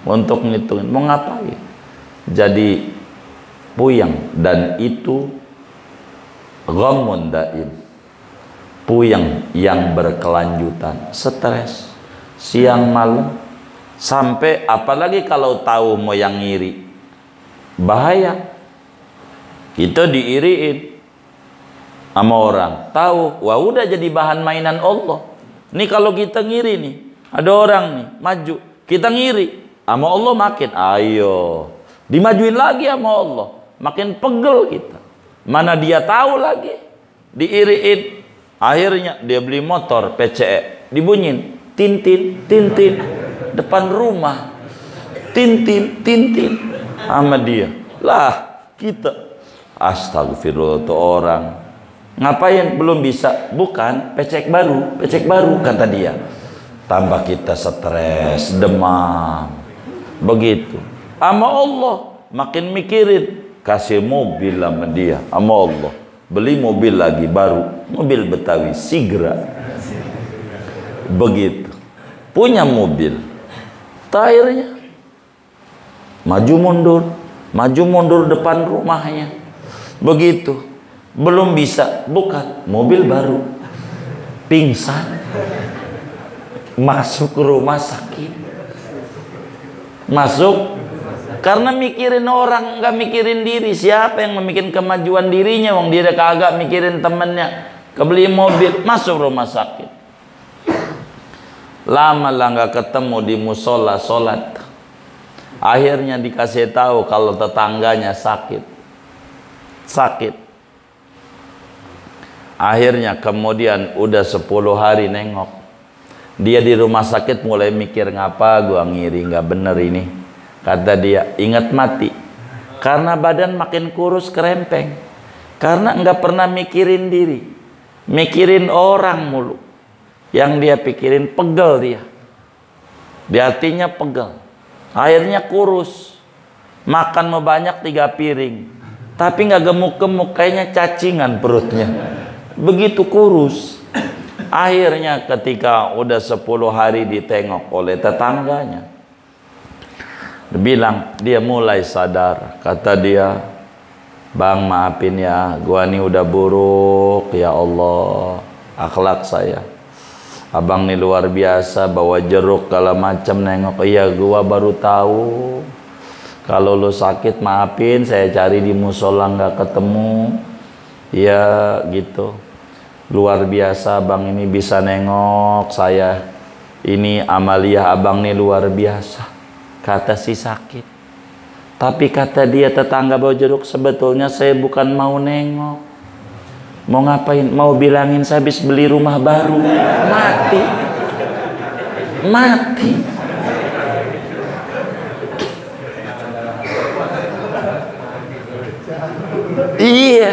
untuk ngitungin. Mau ngapain? Jadi puyeng, dan itu ghamun daim. Puyeng yang berkelanjutan, stres siang malam, sampai apalagi kalau tahu mau yang ngiri, bahaya. Kita diiriin sama orang, tahu, wah udah jadi bahan mainan Allah. Nih kalau kita ngiri nih, ada orang nih maju, kita ngiri, sama Allah makin, ayo dimajuin lagi sama Allah, makin pegel kita. Mana dia tahu lagi, diiriin. Akhirnya dia beli motor PCE, dibunyin, tintin, tintin, depan rumah, tintin, tintin, sama dia. Lah kita, astagfirullah, tuh orang ngapain belum bisa? Bukan, pecek baru kata dia. Tambah kita stres, demam. Begitu. Sama Allah makin mikirin, kasih mobil sama dia, sama Allah. Beli mobil lagi baru, mobil Betawi Sigra. Begitu. Punya mobil. Akhirnya maju mundur depan rumahnya. Begitu. Belum bisa, bukan, mobil baru, pingsan, masuk ke rumah sakit, masuk karena mikirin orang, nggak mikirin diri. Siapa yang memikirin kemajuan dirinya? Wong dia kagak mikirin temennya, kebeli mobil, masuk rumah sakit. Lama lah nggak ketemu di musola sholat. Akhirnya dikasih tahu kalau tetangganya sakit. Akhirnya kemudian udah 10 hari nengok. Dia di rumah sakit mulai mikir, ngapa gua ngiri, nggak bener ini. Kata dia, ingat mati. Karena badan makin kurus kerempeng. Karena nggak pernah mikirin diri. Mikirin orang mulu. Yang dia pikirin, pegel dia. Di hatinya pegel. Akhirnya kurus. Makan mau banyak 3 piring. Tapi nggak gemuk-gemuk, kayaknya cacingan perutnya. Begitu kurus. Akhirnya ketika udah 10 hari ditengok oleh tetangganya, dia mulai sadar. Kata dia, bang maafin ya, gua nih udah buruk ya Allah, akhlak saya. Abang nih luar biasa, bawa jeruk segala macam nengok. Iya gua baru tahu. Kalau lu sakit maafin, saya cari di musola nggak ketemu. Ya gitu. Luar biasa abang ini bisa nengok saya. Ini amaliyah abang ini luar biasa. Kata si sakit. Tapi kata dia tetangga bawa jeruk, sebetulnya saya bukan mau nengok. Mau ngapain? Mau bilangin saya habis beli rumah baru. Mati. Mati. Iya.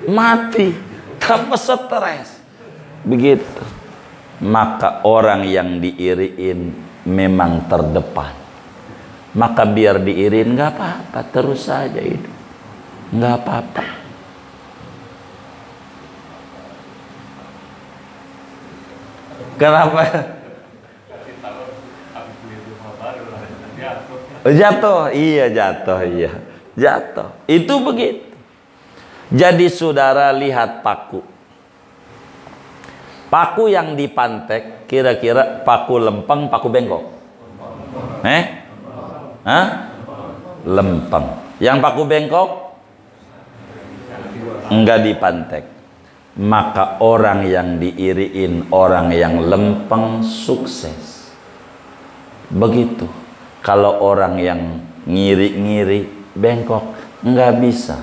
Mati. Tanpa stres. Begitu. Maka orang yang diiriin memang terdepan. Maka biar diiriin nggak apa-apa, terus saja hidup. Nggak apa-apa. Kenapa? Jatuh, iya jatuh, iya. jatuh. Itu begitu. Jadi saudara lihat paku. Paku yang dipantek kira-kira paku lempeng, paku bengkok? Lempeng. Yang paku bengkok enggak dipantek. Maka orang yang diiriin orang yang lempeng sukses. Begitu. Kalau orang yang ngiri-ngiri bengkok enggak bisa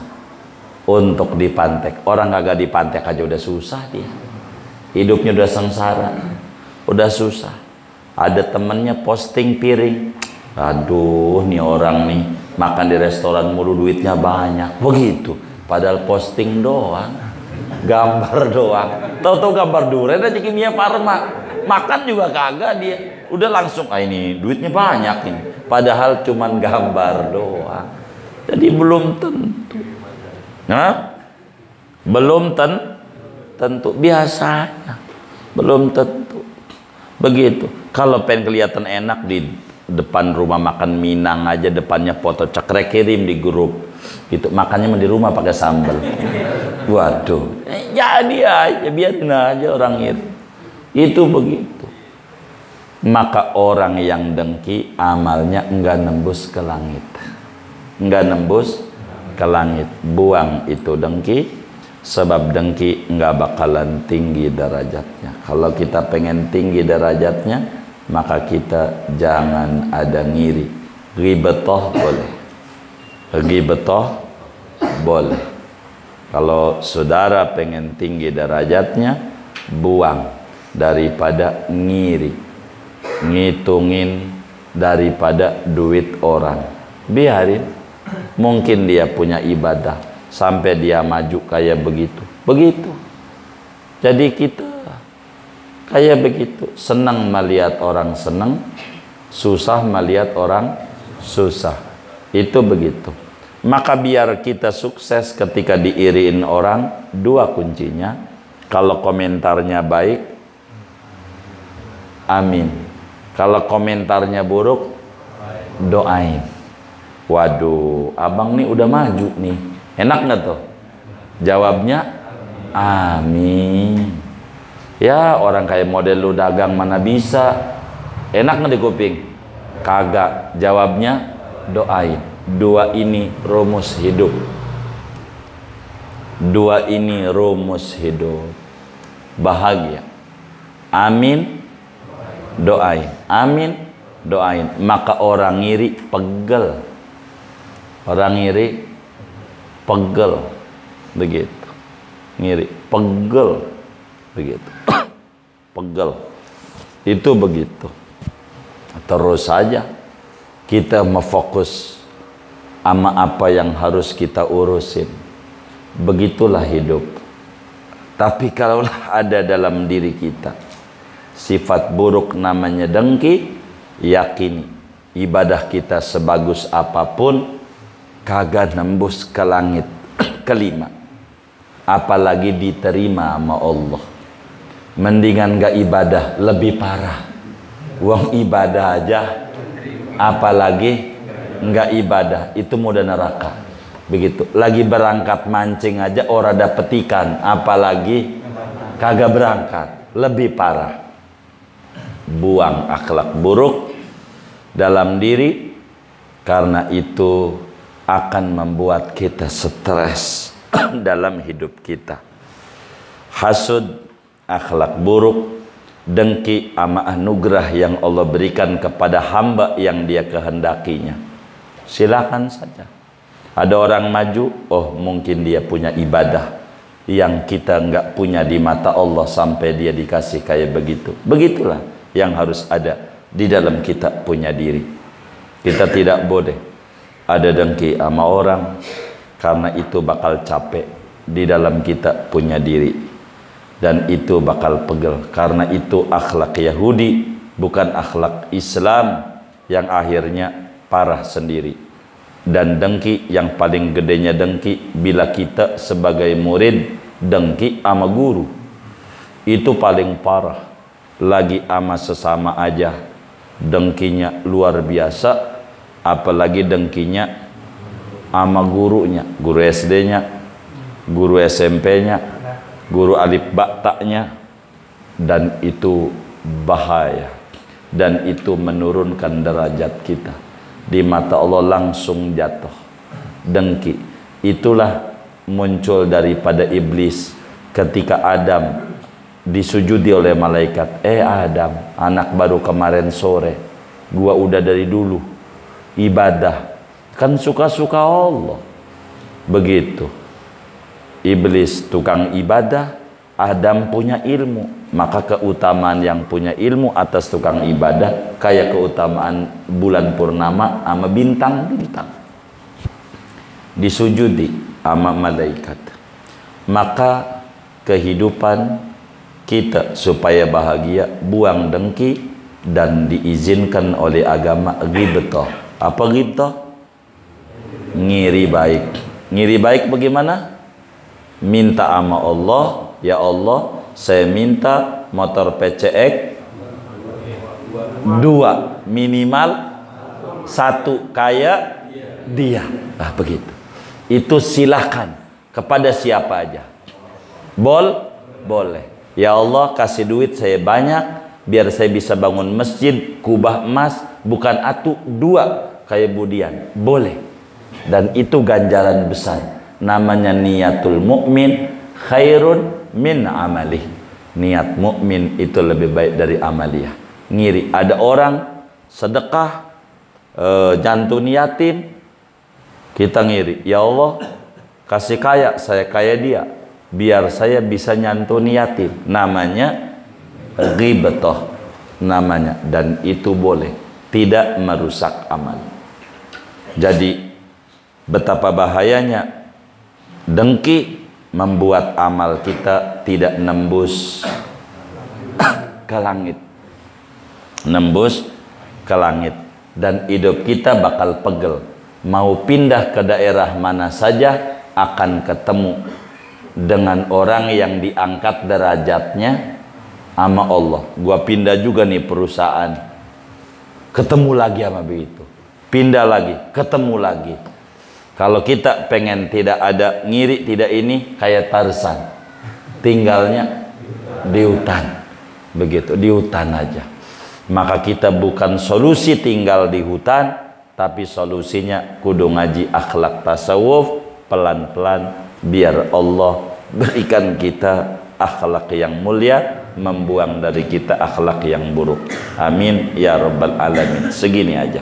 untuk dipantek. Orang kagak dipantek aja udah susah dia. Hidupnya udah sengsara, udah susah. Ada temennya posting piring, aduh nih orang nih makan di restoran mulu duitnya banyak, begitu. Padahal posting doang, gambar doang. Tahu-tahu gambar durian aja Kimia Farma, makan juga kagak dia. Udah langsung, ini duitnya banyak ini. Padahal cuman gambar doang. Jadi belum tentu. Nah, belum tentu, biasanya belum tentu begitu. Kalau pengen kelihatan enak di depan rumah makan Minang aja, depannya foto cekrek, kirim di grup itu, makannya di rumah pakai sambal. Waduh, jadi aja, biarin aja orang itu begitu. Maka orang yang dengki amalnya enggak nembus ke langit, enggak nembus ke langit. Buang itu dengki. Sebab dengki nggak bakalan tinggi derajatnya. Kalau kita pengen tinggi derajatnya, maka kita jangan ada ngiri. Ghibatoh boleh, ghibatoh boleh. Kalau saudara pengen tinggi derajatnya, buang daripada ngiri, ngitungin daripada duit orang. Biarin, mungkin dia punya ibadah sampai dia maju kayak begitu. Jadi kita kayak begitu, senang melihat orang senang, susah melihat orang susah. Itu begitu. Maka biar kita sukses ketika diiriin orang, dua kuncinya. Kalau komentarnya baik, amin. Kalau komentarnya buruk, doain. Waduh, abang nih udah maju nih. Enak nggak tuh? Jawabnya amin. Ya orang kayak model lu dagang mana bisa. Enak nggak di kuping? Kagak. Jawabnya doain. Dua ini rumus hidup. Dua ini rumus hidup. Bahagia. Amin, doain. Amin, doain. Maka orang ngiri pegel. Orang ngiri pegel, begitu. Ngiri, pegel, begitu. Pegel, itu begitu. Terus saja kita memfokus sama apa yang harus kita urusin. Begitulah hidup. Tapi kalaulah ada dalam diri kita sifat buruk namanya dengki, yakini ibadah kita sebagus apapun kagak nembus ke langit. Kelima, apalagi diterima sama Allah. Mendingan gak ibadah, lebih parah. Uang ibadah aja, apalagi nggak ibadah, itu mudah neraka. Begitu. Lagi berangkat mancing aja orang dapet ikan, apalagi kagak berangkat, lebih parah. Buang akhlak buruk dalam diri, karena itu akan membuat kita stres dalam hidup kita. Hasud, akhlak buruk, dengki ama anugerah yang Allah berikan kepada hamba yang dia kehendakinya. Silakan saja. Ada orang maju, oh mungkin dia punya ibadah yang kita nggak punya di mata Allah sampai dia dikasih kayak begitu. Begitulah yang harus ada di dalam kita punya diri. Kita tidak boleh ada dengki sama orang, karena itu bakal capek di dalam kita punya diri, dan itu bakal pegel, karena itu akhlak Yahudi bukan akhlak Islam yang akhirnya parah sendiri. Dan dengki yang paling gedenya dengki bila kita sebagai murid dengki sama guru, itu paling parah. Lagi ama sesama aja dengkinya luar biasa, apalagi dengkinya sama gurunya, guru SD-nya, guru SMP-nya, guru alif ba ta-nya, dan itu bahaya, dan itu menurunkan derajat kita di mata Allah, langsung jatuh dengki. Itulah muncul daripada iblis ketika Adam disujudi oleh malaikat. Adam, anak baru kemarin sore, gua udah dari dulu ibadah, kan suka-suka Allah. Begitu iblis tukang ibadah, Adam punya ilmu, maka keutamaan yang punya ilmu atas tukang ibadah kayak keutamaan bulan purnama sama bintang-bintang disujudi sama malaikat. Maka kehidupan kita supaya bahagia, buang dengki, dan diizinkan oleh agama ghibtah. Apa ghibtah? Ngiri baik. Ngiri baik bagaimana? Minta sama Allah, ya Allah, saya minta motor PCX 2, minimal 1 kayak dia. Begitu. Itu silahkan kepada siapa aja. Boleh. Ya Allah, kasih duit saya banyak biar saya bisa bangun masjid kubah emas, bukan 2 kayak Budian. Boleh. Dan itu ganjaran besar. Namanya niatul mukmin khairun min amalih. Niat mukmin itu lebih baik dari amaliyah. Ngiri. Ada orang sedekah jantun yatim, kita ngiri. Ya Allah, kasih kaya, saya kaya dia, biar saya bisa nyantun yatim. Namanya ghibtah namanya, dan itu boleh, tidak merusak amal. Jadi betapa bahayanya dengki membuat amal kita tidak nembus ke langit, nembus ke langit, dan hidup kita bakal pegel. Mau pindah ke daerah mana saja akan ketemu dengan orang yang diangkat derajatnya sama Allah. Gua pindah juga nih perusahaan, ketemu lagi sama begitu, pindah lagi, ketemu lagi. Kalau kita pengen tidak ada ngiri, tidak ini, kayak Tarzan, tinggalnya di hutan, begitu, di hutan aja. Maka kita bukan solusi tinggal di hutan, tapi solusinya kudu ngaji akhlak tasawuf pelan-pelan, biar Allah berikan kita akhlak yang mulia, membuang dari kita akhlak yang buruk. Amin ya rabbal alamin. Segini aja.